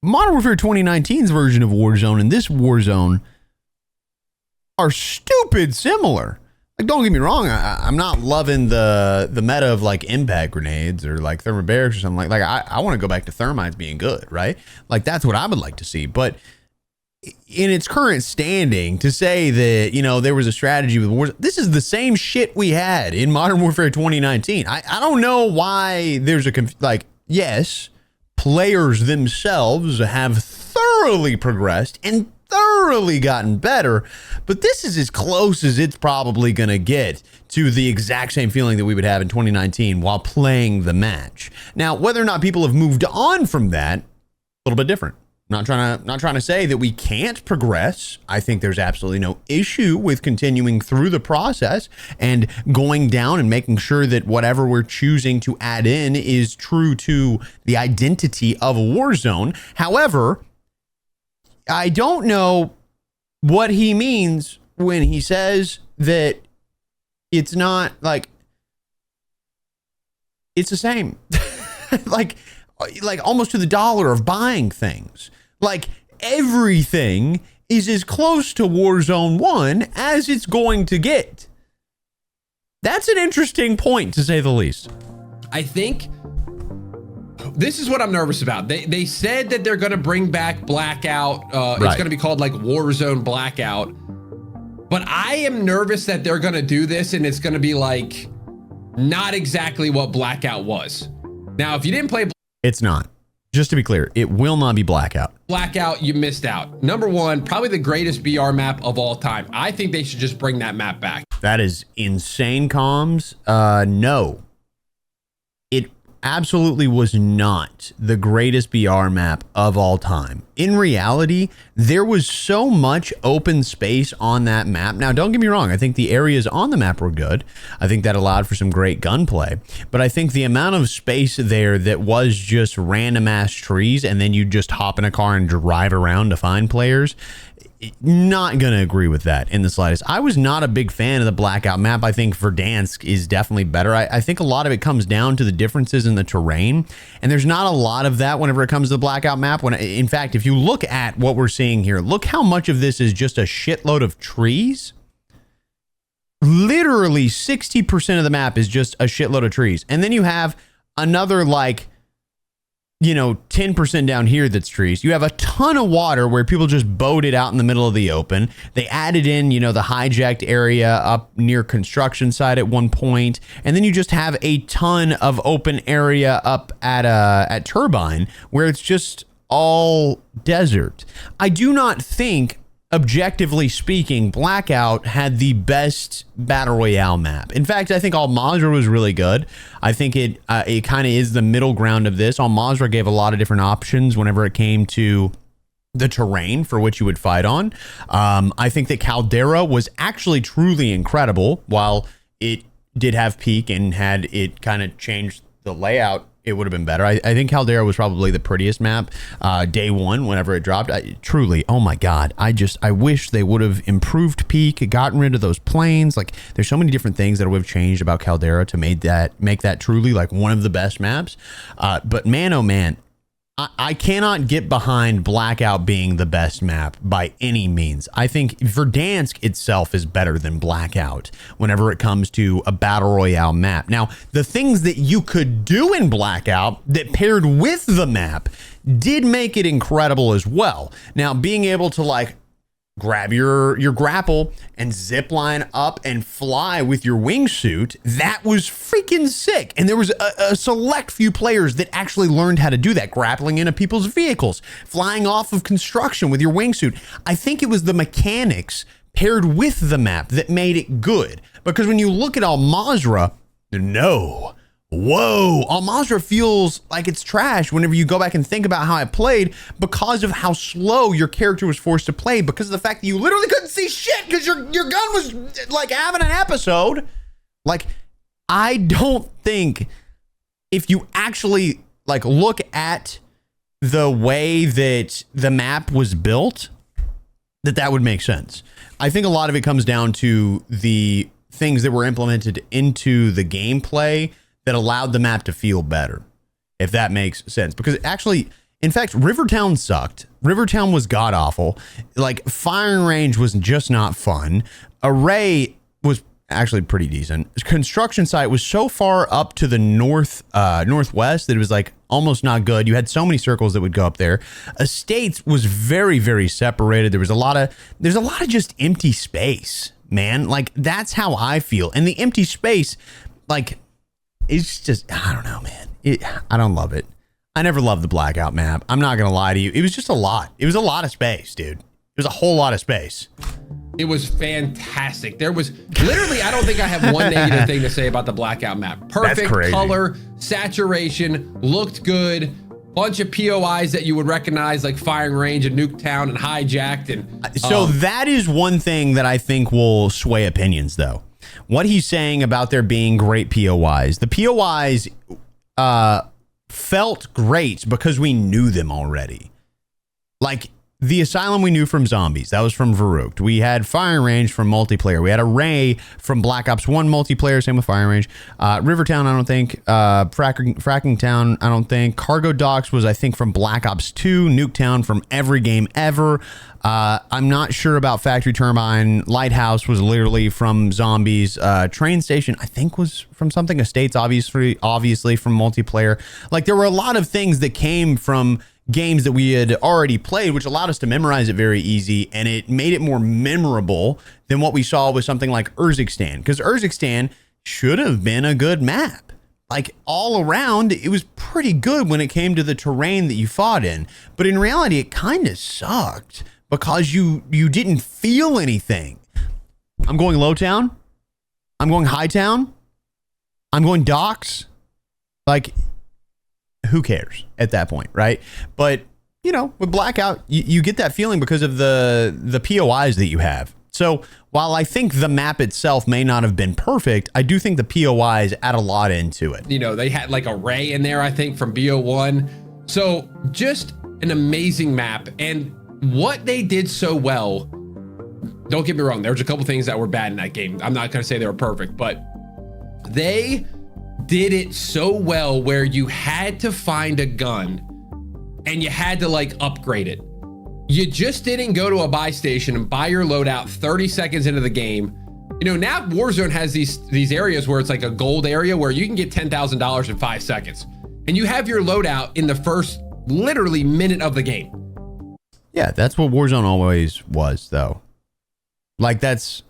Modern Warfare 2019's version of Warzone and this Warzone are stupid similar. Like, don't get me wrong, I'm not loving the meta of like impact grenades or like thermobarics or something like I want to go back to thermites being good, right? Like that's what I would like to see, but in its current standing, to say that, you know, there was a strategy with Warzone, this is the same shit we had in Modern Warfare 2019. I don't know why there's a, like, yes, players themselves have thoroughly progressed and thoroughly gotten better, but this is as close as it's probably going to get to the exact same feeling that we would have in 2019 while playing the match. Now, whether or not people have moved on from that, a little bit different. Not trying to say that we can't progress. I think there's absolutely no issue with continuing through the process and going down and making sure that whatever we're choosing to add in is true to the identity of Warzone. However, I don't know what he means when he says that it's not like it's the same. like almost to the dollar of buying things. Like everything is as close to Warzone 1 as it's going to get. That's an interesting point, to say the least. I think this is what I'm nervous about. They said that they're going to bring back Blackout. It's going to be called like Warzone Blackout. But I am nervous that they're going to do this and it's going to be like not exactly what Blackout was. Now, if you didn't play... It's not. Just to be clear, it will not be Blackout. Blackout, you missed out. Number one, probably the greatest BR map of all time. I think they should just bring that map back. That is insane, comms. No. It absolutely was not the greatest BR map of all time. In reality, there was so much open space on that map. Now, don't get me wrong. I think the areas on the map were good. I think that allowed for some great gunplay. But I think the amount of space there that was just random ass trees and then you just hop in a car and drive around to find players, not going to agree with that in the slightest. I was not a big fan of the Blackout map. I think Verdansk is definitely better. I think a lot of it comes down to the differences in the terrain, and there's not a lot of that whenever it comes to the Blackout map. In fact, if you look at what we're seeing here, look how much of this is just a shitload of trees. Literally 60% of the map is just a shitload of trees. And then you have another like 10% down here that's trees. You have a ton of water where people just boated out in the middle of the open. They added in, the hijacked area up near construction site at one point. And then you just have a ton of open area up at Turbine where it's just all desert. I do not think, objectively speaking, Blackout had the best battle royale map. In fact, I think Al Mazrah was really good. I think it kind of is the middle ground of this. Al Mazrah gave a lot of different options whenever it came to the terrain for which you would fight on. I think that Caldera was actually truly incredible. While it did have peak and had it kind of changed the layout, it would have been better. I think Caldera was probably the prettiest map day one whenever it dropped. Truly, oh my God. I wish they would have improved peak, gotten rid of those planes. Like, there's so many different things that would have changed about Caldera to make that truly like one of the best maps. But man, oh man, I cannot get behind Blackout being the best map by any means. I think Verdansk itself is better than Blackout whenever it comes to a battle royale map. Now, the things that you could do in Blackout that paired with the map did make it incredible as well. Now, being able to like grab your grapple and zip line up and fly with your wingsuit, that was freaking sick. And there was a select few players that actually learned how to do that, grappling into people's vehicles, flying off of construction with your wingsuit. I think it was the mechanics paired with the map that made it good. Because when you look at Al Mazrah, Al Mazrah feels like it's trash whenever you go back and think about how it played, because of how slow your character was forced to play, because of the fact that you literally couldn't see shit because your gun was like having an episode. Like, I don't think, if you actually like look at the way that the map was built, that would make sense. I think a lot of it comes down to the things that were implemented into the gameplay that allowed the map to feel better, if that makes sense. Because actually, in fact, Rivertown sucked. Rivertown was god awful. Like, firing range was just not fun. Array was actually pretty decent. Construction site was so far up to the northwest that it was like almost not good. You had so many circles that would go up there. Estates was very, very separated. There's a lot of just empty space, man. Like, that's how I feel. And the empty space, like, it's just, I don't know, man. I don't love it. I never loved the Blackout map. I'm not going to lie to you. It was just a lot. It was a lot of space, dude. It was a whole lot of space. It was fantastic. There was literally, I don't think I have one negative thing to say about the Blackout map. Perfect color, saturation, looked good. Bunch of POIs that you would recognize, like Firing Range and Nuketown and Hijacked. And so that is one thing that I think will sway opinions, though. What he's saying about there being great POIs. The POIs felt great because we knew them already. Like the Asylum we knew from Zombies. That was from Verdansk. We had Firing Range from multiplayer. We had Array from Black Ops 1 multiplayer. Same with Firing Range. Rivertown, I don't think. Fracking Town, I don't think. Cargo Docks was, I think, from Black Ops 2. Nuketown from every game ever. I'm not sure about Factory Turbine. Lighthouse was literally from Zombies. Train Station, I think, was from something. Estates, obviously from multiplayer. Like, there were a lot of things that came from games that we had already played, which allowed us to memorize it very easy, and it made it more memorable than what we saw with something like Urzikstan, because Urzikstan should have been a good map. Like, all around, it was pretty good when it came to the terrain that you fought in, but in reality, it kind of sucked because you didn't feel anything. I'm going Lowtown. I'm going Hightown. I'm going Docks. Like, who cares at that point, right? But, you know, with Blackout, you get that feeling because of the POIs that you have. So while I think the map itself may not have been perfect, I do think the POIs add a lot into it. You know, they had like Array in there, I think, from BO1. So just an amazing map. And what they did so well, don't get me wrong, there's a couple things that were bad in that game. I'm not going to say they were perfect, but they did it so well where you had to find a gun and you had to like upgrade it. You just didn't go to a buy station and buy your loadout 30 seconds into the game. You know, now Warzone has these areas where it's like a gold area where you can get $10,000 in 5 seconds and you have your loadout in the first literally minute of the game. Yeah, that's what Warzone always was, though. Like, that's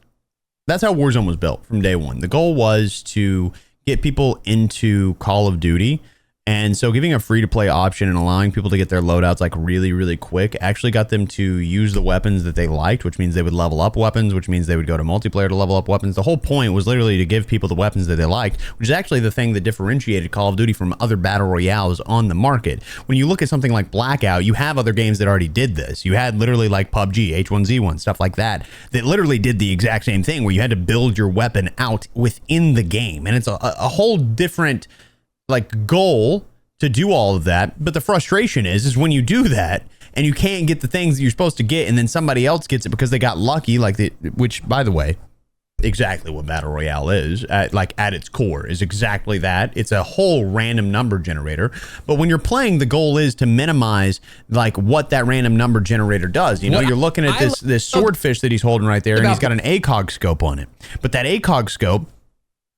how Warzone was built from day one. The goal was to get people into Call of Duty. And so giving a free-to-play option and allowing people to get their loadouts like really, really quick actually got them to use the weapons that they liked, which means they would level up weapons, which means they would go to multiplayer to level up weapons. The whole point was literally to give people the weapons that they liked, which is actually the thing that differentiated Call of Duty from other battle royales on the market. When you look at something like Blackout, you have other games that already did this. You had literally like PUBG, H1Z1, stuff like that literally did the exact same thing where you had to build your weapon out within the game. And it's a whole different like goal to do all of that. But the frustration is when you do that and you can't get the things that you're supposed to get and then somebody else gets it because they got lucky, like which, by the way, exactly what battle royale is at its core is exactly that. It's a whole random number generator. But when you're playing, the goal is to minimize like what that random number generator does. You know, you're looking at this swordfish that he's holding right there and he's got an ACOG scope on it. But that ACOG scope,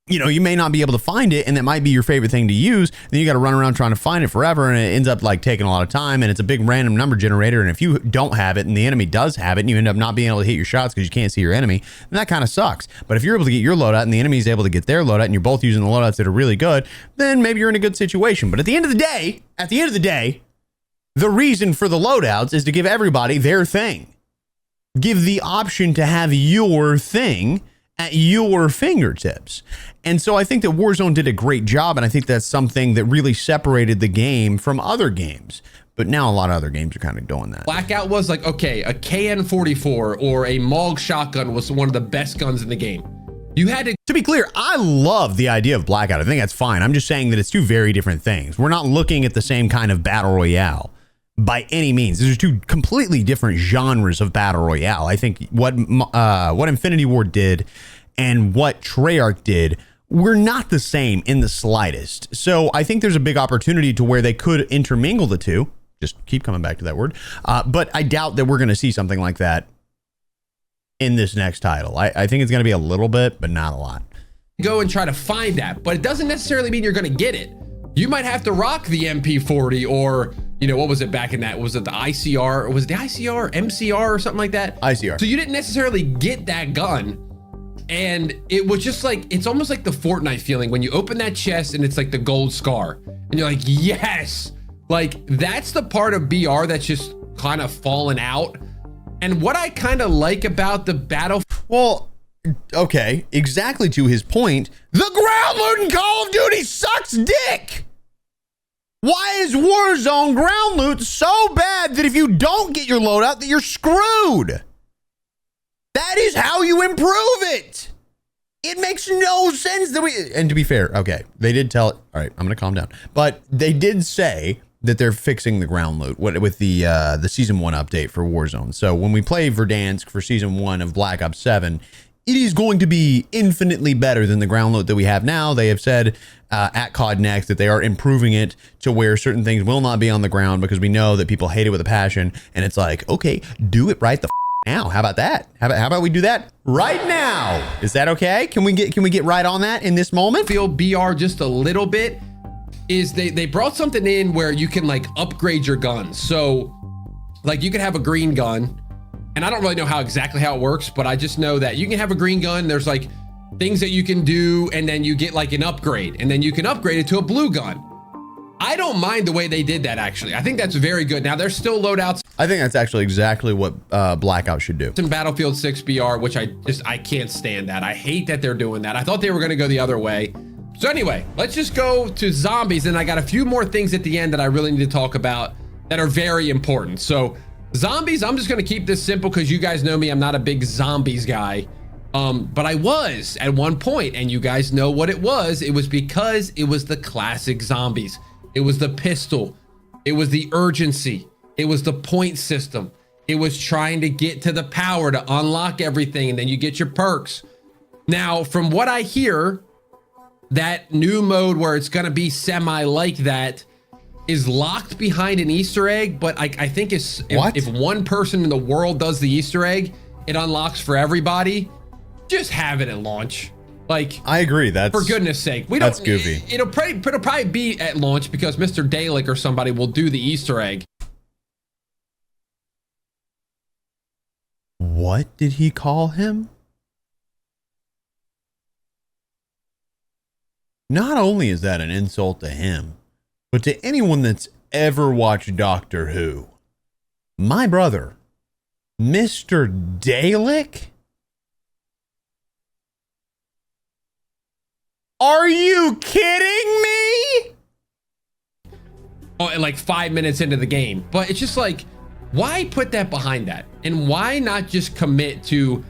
you know, you may not be able to find it and that might be your favorite thing to use. Then you got to run around trying to find it forever and it ends up like taking a lot of time and it's a big random number generator. And if you don't have it and the enemy does have it and you end up not being able to hit your shots because you can't see your enemy, then that kind of sucks. But if you're able to get your loadout and the enemy is able to get their loadout and you're both using the loadouts that are really good, then maybe you're in a good situation. But at the end of the day, the reason for the loadouts is to give everybody their thing. Give the option to have your thing at your fingertips. And so I think that Warzone did a great job, and I think that's something that really separated the game from other games. But now a lot of other games are kind of doing that. Blackout was like, okay, a KN-44 or a MAUG shotgun was one of the best guns in the game. You had to be clear, I love the idea of Blackout. I think that's fine. I'm just saying that it's two very different things. We're not looking at the same kind of battle royale by any means. These are two completely different genres of battle royale. I think what Infinity Ward did and what Treyarch did were not the same in the slightest. So I think there's a big opportunity to where they could intermingle the two. Just keep coming back to that word. But I doubt that we're going to see something like that in this next title. I think it's going to be a little bit, but not a lot. Go and try to find that, but it doesn't necessarily mean you're going to get it. You might have to rock the MP40 or, you know, what was it back in that? Was it the ICR? Or was it the ICR, MCR or something like that? ICR. So you didn't necessarily get that gun. And it was just like, it's almost like the Fortnite feeling when you open that chest and it's like the gold scar. And you're like, yes, Like, that's the part of BR that's just kind of fallen out. And what I kind of like about the Battlefield. Well, okay, exactly to his point, the ground loot in Call of Duty sucks dick. Why is Warzone ground loot so bad that if you don't get your loadout, that you're screwed? That is how you improve it. It makes no sense that and to be fair, okay, they did tell it. All right, I'm gonna calm down. But they did say that they're fixing the ground loot with the season 1 update for Warzone. So when we play Verdansk for season 1 of Black Ops 7, it is going to be infinitely better than the ground loot that we have now. They have said at COD Next that they are improving it to where certain things will not be on the ground because we know that people hate it with a passion. And it's like, okay, do it right the now. How about that? How about we do that right now? Is that okay? Can we get right on that in this moment? Feel BR just a little bit is they brought something in where you can like upgrade your guns. So like you can have a green gun, and I don't really know exactly how it works, but I just know that you can have a green gun. There's like things that you can do, and then you get like an upgrade, and then you can upgrade it to a blue gun. I don't mind the way they did that, actually. I think that's very good. Now, there's still loadouts. I think that's actually exactly what Black Ops should do. In Battlefield 6 BR, which I can't stand that. I hate that they're doing that. I thought they were going to go the other way. So anyway, let's just go to zombies. And I got a few more things at the end that I really need to talk about that are very important. So zombies, I'm just going to keep this simple because you guys know me. I'm not a big zombies guy. But I was at one point, and you guys know what it was. It was because it was the classic zombies. It was the pistol. It was the urgency. It was the point system. It was trying to get to the power to unlock everything, and then you get your perks. Now, from what I hear, that new mode where it's going to be semi like that is locked behind an Easter egg, but I think if one person in the world does the Easter egg, it unlocks for everybody. Just have it at launch. Like, I agree. That's, for goodness sake, that's goofy. It'll probably be at launch because Mr. Dalek or somebody will do the Easter egg. What did he call him? Not only is that an insult to him, but to anyone that's ever watched Doctor Who. My brother, Mr. Dalek? Are you kidding me? Oh, and like 5 minutes into the game. But it's just like, why put that behind that? And why not just commit to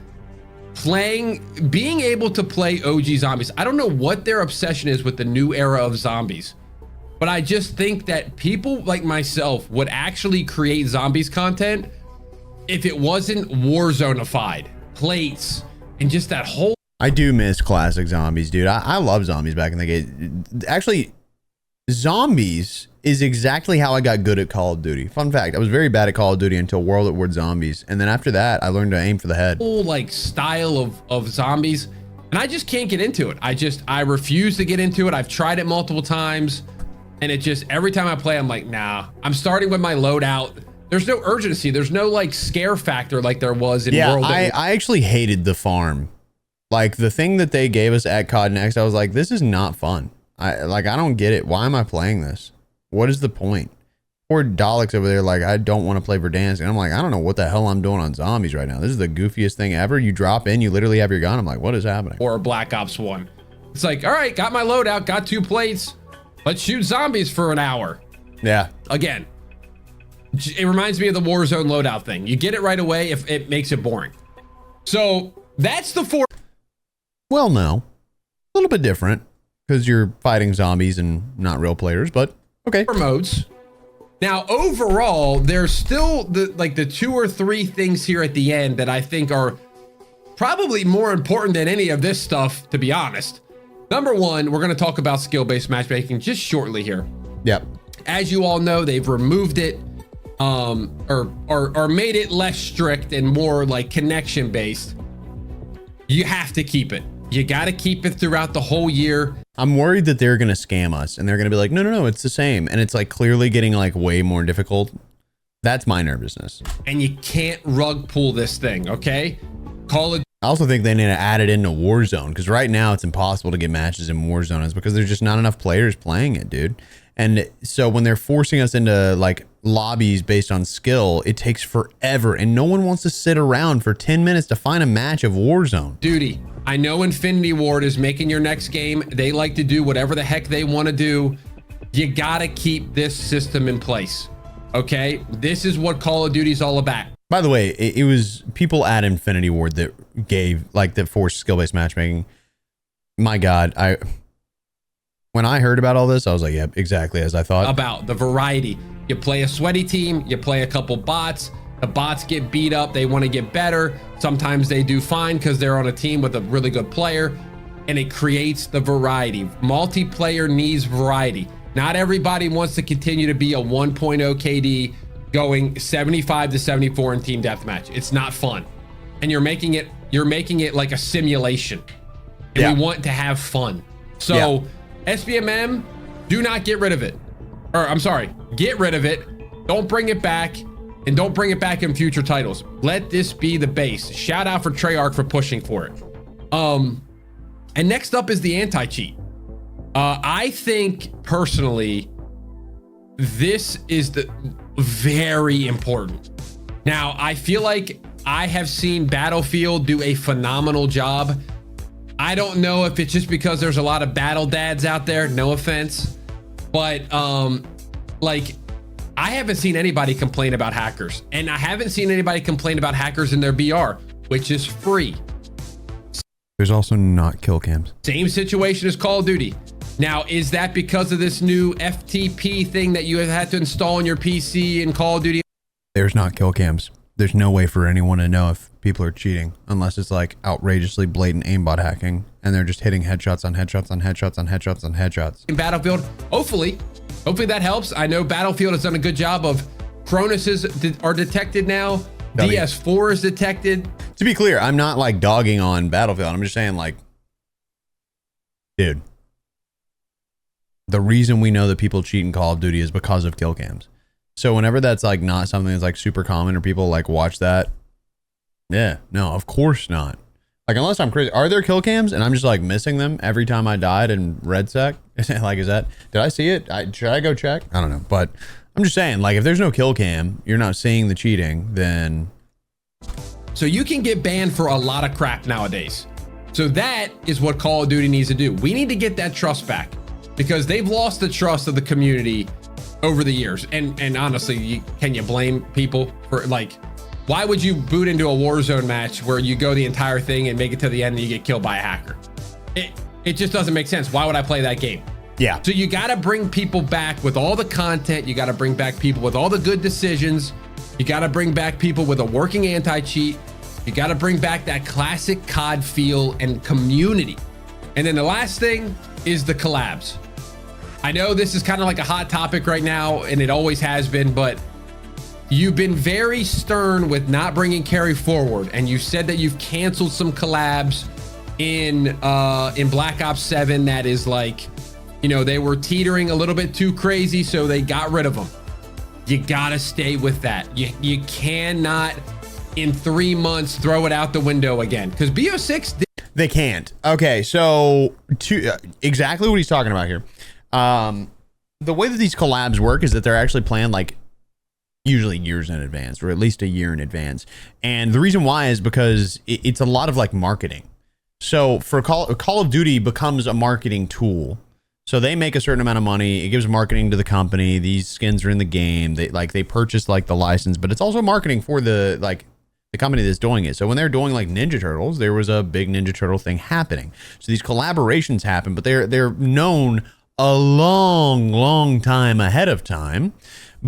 being able to play OG zombies? I don't know what their obsession is with the new era of zombies, but I just think that people like myself would actually create zombies content if it wasn't Warzone-ified, plates, and just that whole. I do miss classic zombies, dude. I love zombies back in the day. Actually, zombies is exactly how I got good at Call of Duty. Fun fact, I was very bad at Call of Duty until World at War Zombies. And then after that, I learned to aim for the head. Whole like style of zombies. And I just can't get into it. I refuse to get into it. I've tried it multiple times. And it just, every time I play, I'm like, nah. I'm starting with my loadout. There's no urgency. There's no like scare factor like there was in World at War. I actually hated the farm. Like the thing that they gave us at COD Next, I was like, this is not fun. I don't get it. Why am I playing this? What is the point? Poor Daleks over there, like, I don't want to play Verdansk. And I'm like, I don't know what the hell I'm doing on zombies right now. This is the goofiest thing ever. You drop in, you literally have your gun. I'm like, what is happening? Or Black Ops 1. It's like, all right, got my loadout, got 2 plates. Let's shoot zombies for an hour. Yeah. Again, it reminds me of the Warzone loadout thing. You get it right away if it makes it boring. So that's the 4. Well, no. A little bit different because you're fighting zombies and not real players, but okay. Modes. Now, overall, there's still the 2 or 3 things here at the end that I think are probably more important than any of this stuff, to be honest. Number 1, we're going to talk about skill-based matchmaking just shortly here. Yep. As you all know, they've removed it or made it less strict and more like connection-based. You have to keep it. You got to keep it throughout the whole year. I'm worried that they're going to scam us and they're going to be like, no, it's the same. And it's like clearly getting like way more difficult. That's my nervousness. And you can't rug pull this thing, okay? I also think they need to add it into Warzone because right now it's impossible to get matches in Warzone. It's because there's just not enough players playing it, dude. And so when they're forcing us into like lobbies based on skill, it takes forever, and no one wants to sit around for 10 minutes to find a match of Warzone. Duty. I know Infinity Ward is making your next game. They like to do whatever the heck they want to do. You gotta keep this system in place. Okay, this is what Call of Duty is all about. By the way, it was people at Infinity Ward that gave like that forced skill-based matchmaking. My God, when I heard about all this, I was like, yep, exactly as I thought. About the variety. You play a sweaty team, you play a couple bots, the bots get beat up, they want to get better. Sometimes they do fine because they're on a team with a really good player, and it creates the variety. Multiplayer needs variety. Not everybody wants to continue to be a 1.0 KD going 75 to 74 in team deathmatch. It's not fun. And you're making it like a simulation. And we want to have fun. So SBMM, do not get rid of it. Or I'm sorry, get rid of it. Don't bring it back, and don't bring it back in future titles. Let this be the base. Shout out for Treyarch for pushing for it. And next up is the anti-cheat. I think personally, this is the very important. Now, I feel like I have seen Battlefield do a phenomenal job. I don't know if it's just because there's a lot of battle dads out there, no offense, but like I haven't seen anybody complain about hackers, and I haven't seen anybody complain about hackers in their BR, which is free. There's also not kill cams. Same situation as Call of Duty. Now, is that because of this new FTP thing that you have had to install on your PC in Call of Duty? There's not kill cams. There's no way for anyone to know if people are cheating unless it's like outrageously blatant aimbot hacking and they're just hitting headshots on headshots on headshots on headshots on headshots. In Battlefield, hopefully that helps. I know Battlefield has done a good job of Chronuses are detected now. DS4 is detected. To be clear, I'm not like dogging on Battlefield. I'm just saying like, dude, the reason we know that people cheat in Call of Duty is because of kill cams. So whenever that's like not something that's like super common or people like watch that, yeah, no, of course not. Like unless I'm crazy, are there kill cams and I'm just like missing them every time I died in RedSec? Like, is that, did I see it? Should I go check? I don't know, but I'm just saying like if there's no kill cam, you're not seeing the cheating, then. So you can get banned for a lot of crap nowadays. So that is what Call of Duty needs to do. We need to get that trust back because they've lost the trust of the community over the years. And honestly, can you blame people for like, why would you boot into a Warzone match where you go the entire thing and make it to the end and you get killed by a hacker? It just doesn't make sense. Why would I play that game? Yeah. So you got to bring people back with all the content. You got to bring back people with all the good decisions. You got to bring back people with a working anti-cheat. You got to bring back that classic COD feel and community. And then the last thing is the collabs. I know this is kind of like a hot topic right now, and it always has been, but you've been very stern with not bringing carry forward, and you said that you've canceled some collabs in Black Ops 7 that is like, you know, they were teetering a little bit too crazy, so they got rid of them. You gotta stay with that. You cannot in 3 months throw it out the window again, because BO6 they can't. Okay, so exactly what he's talking about here. The way that these collabs work is that they're actually planned like usually years in advance, or at least a year in advance. And the reason why is because it's a lot of like marketing. So for Call of Duty becomes a marketing tool. So they make a certain amount of money. It gives marketing to the company. These skins are in the game. They purchase like the license, but it's also marketing for the company that's doing it. So when they're doing like Ninja Turtles, there was a big Ninja Turtle thing happening. So these collaborations happen, but they're known a long time ahead of time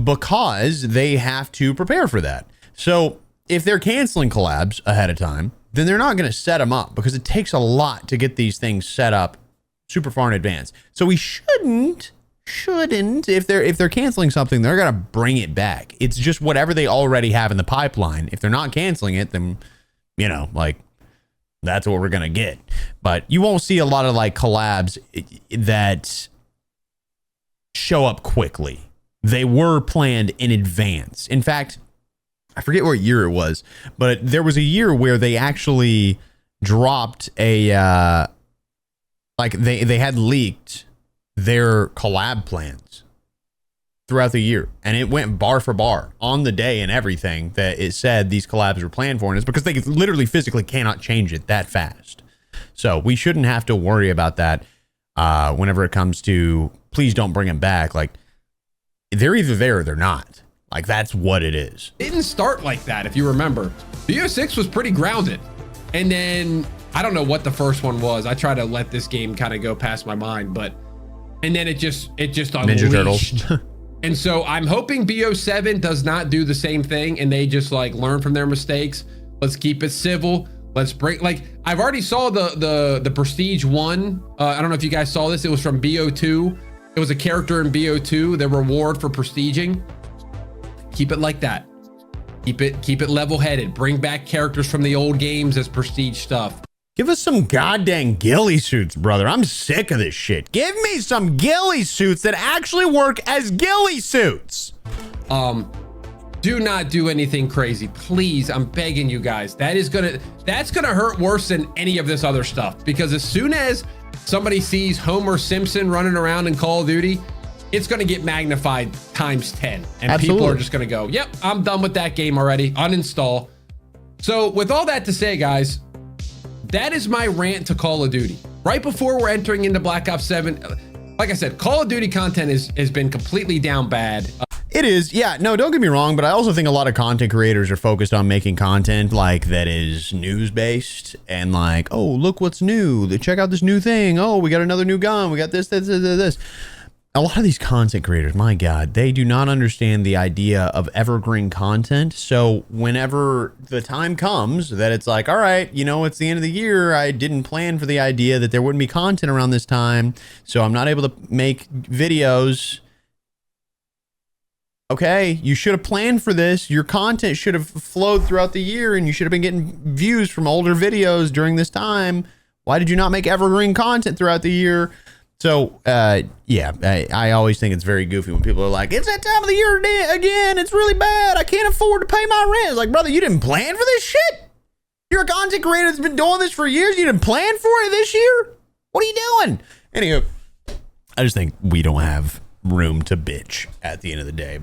because they have to prepare for that. So if they're canceling collabs ahead of time, then they're not going to set them up because it takes a lot to get these things set up super far in advance. So we shouldn't if they're canceling something, they're going to bring it back. It's just whatever they already have in the pipeline. If they're not canceling it, then, you know, like that's what we're going to get. But you won't see a lot of like collabs that show up quickly. They were planned in advance. In fact, I forget what year it was, but there was a year where they actually dropped a like they had leaked their collab plans. throughout the year, and it went bar for bar on the day and everything that it said these collabs were planned for, and it's because they literally physically cannot change it that fast. So we shouldn't have to worry about that whenever it comes to please don't bring them back. Like, they're either there or they're not. Like, that's what it is. It didn't start like that, if you remember. BO6 was pretty grounded, and then I don't know what the first one was. I try to let this game kind of go past my mind, but and then it just unleashed. Ninja Turtles. And so I'm hoping BO7 does not do the same thing and they just like learn from their mistakes. Let's keep it civil. Let's break, like, I've already saw the Prestige 1. I don't know if you guys saw this. It was from BO2. It was a character in BO2, the reward for prestiging. Keep it like that. Keep it level-headed. Bring back characters from the old games as prestige stuff. Give us some goddamn ghillie suits, brother. I'm sick of this shit. Give me some ghillie suits that actually work as ghillie suits. Do not do anything crazy, please. I'm begging you guys. That's gonna hurt worse than any of this other stuff, because as soon as somebody sees Homer Simpson running around in Call of Duty, it's gonna get magnified times 10, and Absolutely. People are just gonna go, yep, I'm done with that game already, uninstall. So with all that to say, guys, that is my rant to Call of Duty. Right before we're entering into Black Ops 7, like I said, Call of Duty content has been completely down bad. It is, yeah, no, don't get me wrong, but I also think a lot of content creators are focused on making content like that is news-based and like, oh, look what's new. Check out this new thing. Oh, we got another new gun. We got this. A lot of these content creators, my God, they do not understand the idea of evergreen content. So whenever the time comes that it's like, all right, you know, it's the end of the year. I didn't plan for the idea that there wouldn't be content around this time, so I'm not able to make videos. Okay, you should have planned for this. Your content should have flowed throughout the year, and you should have been getting views from older videos during this time. Why did you not make evergreen content throughout the year? So, yeah, I always think it's very goofy when people are like, it's that time of the year again. It's really bad. I can't afford to pay my rent. It's like, brother, you didn't plan for this shit? You're a content creator that's been doing this for years. You didn't plan for it this year? What are you doing? Anywho, I just think we don't have room to bitch at the end of the day.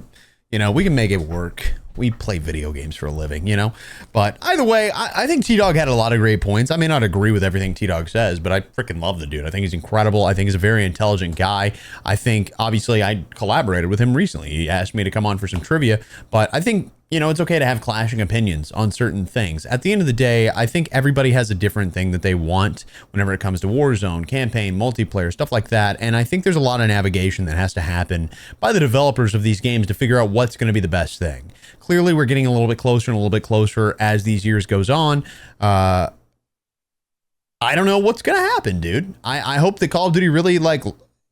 You know, we can make it work. We play video games for a living, you know? But either way, I think T-Dawg had a lot of great points. I may not agree with everything T-Dawg says, but I freaking love the dude. I think he's incredible. I think he's a very intelligent guy. I think, obviously, I collaborated with him recently. He asked me to come on for some trivia, but I think, you know, it's okay to have clashing opinions on certain things. At the end of the day, I think everybody has a different thing that they want whenever it comes to Warzone, campaign, multiplayer, stuff like that. And I think there's a lot of navigation that has to happen by the developers of these games to figure out what's going to be the best thing. Clearly, we're getting a little bit closer and a little bit closer as these years goes on. I don't know what's going to happen, dude. I hope that Call of Duty really, like,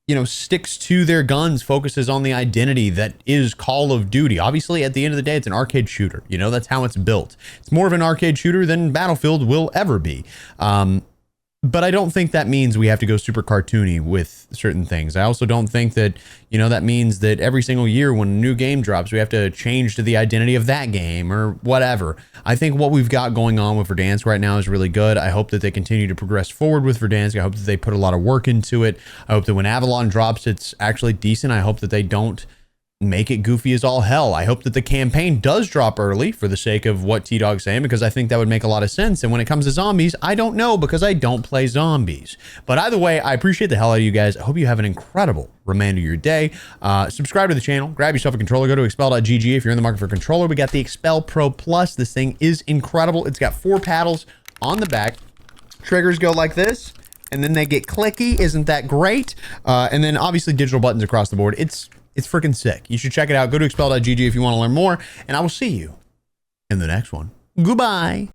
you know, sticks to their guns, focuses on the identity that is Call of Duty. Obviously, at the end of the day, it's an arcade shooter. You know, that's how it's built. It's more of an arcade shooter than Battlefield will ever be. But I don't think that means we have to go super cartoony with certain things. I also don't think that, you know, that means that every single year when a new game drops, we have to change to the identity of that game or whatever. I think what we've got going on with Verdansk right now is really good. I hope that they continue to progress forward with Verdansk. I hope that they put a lot of work into it. I hope that when Avalon drops, it's actually decent. I hope that they don't make it goofy as all hell. I hope that the campaign does drop early for the sake of what T-Dawg's saying, because I think that would make a lot of sense. And when it comes to zombies, I don't know, because I don't play zombies. But either way, I appreciate the hell out of you guys. I hope you have an incredible remainder of your day. Subscribe to the channel, grab yourself a controller, go to expel.gg if you're in the market for a controller. We got the Expel Pro Plus. This thing is incredible. It's got 4 paddles on the back. Triggers go like this, and then they get clicky. Isn't that great? And then obviously digital buttons across the board. It's freaking sick. You should check it out. Go to expel.gg if you want to learn more, and I will see you in the next one. Goodbye.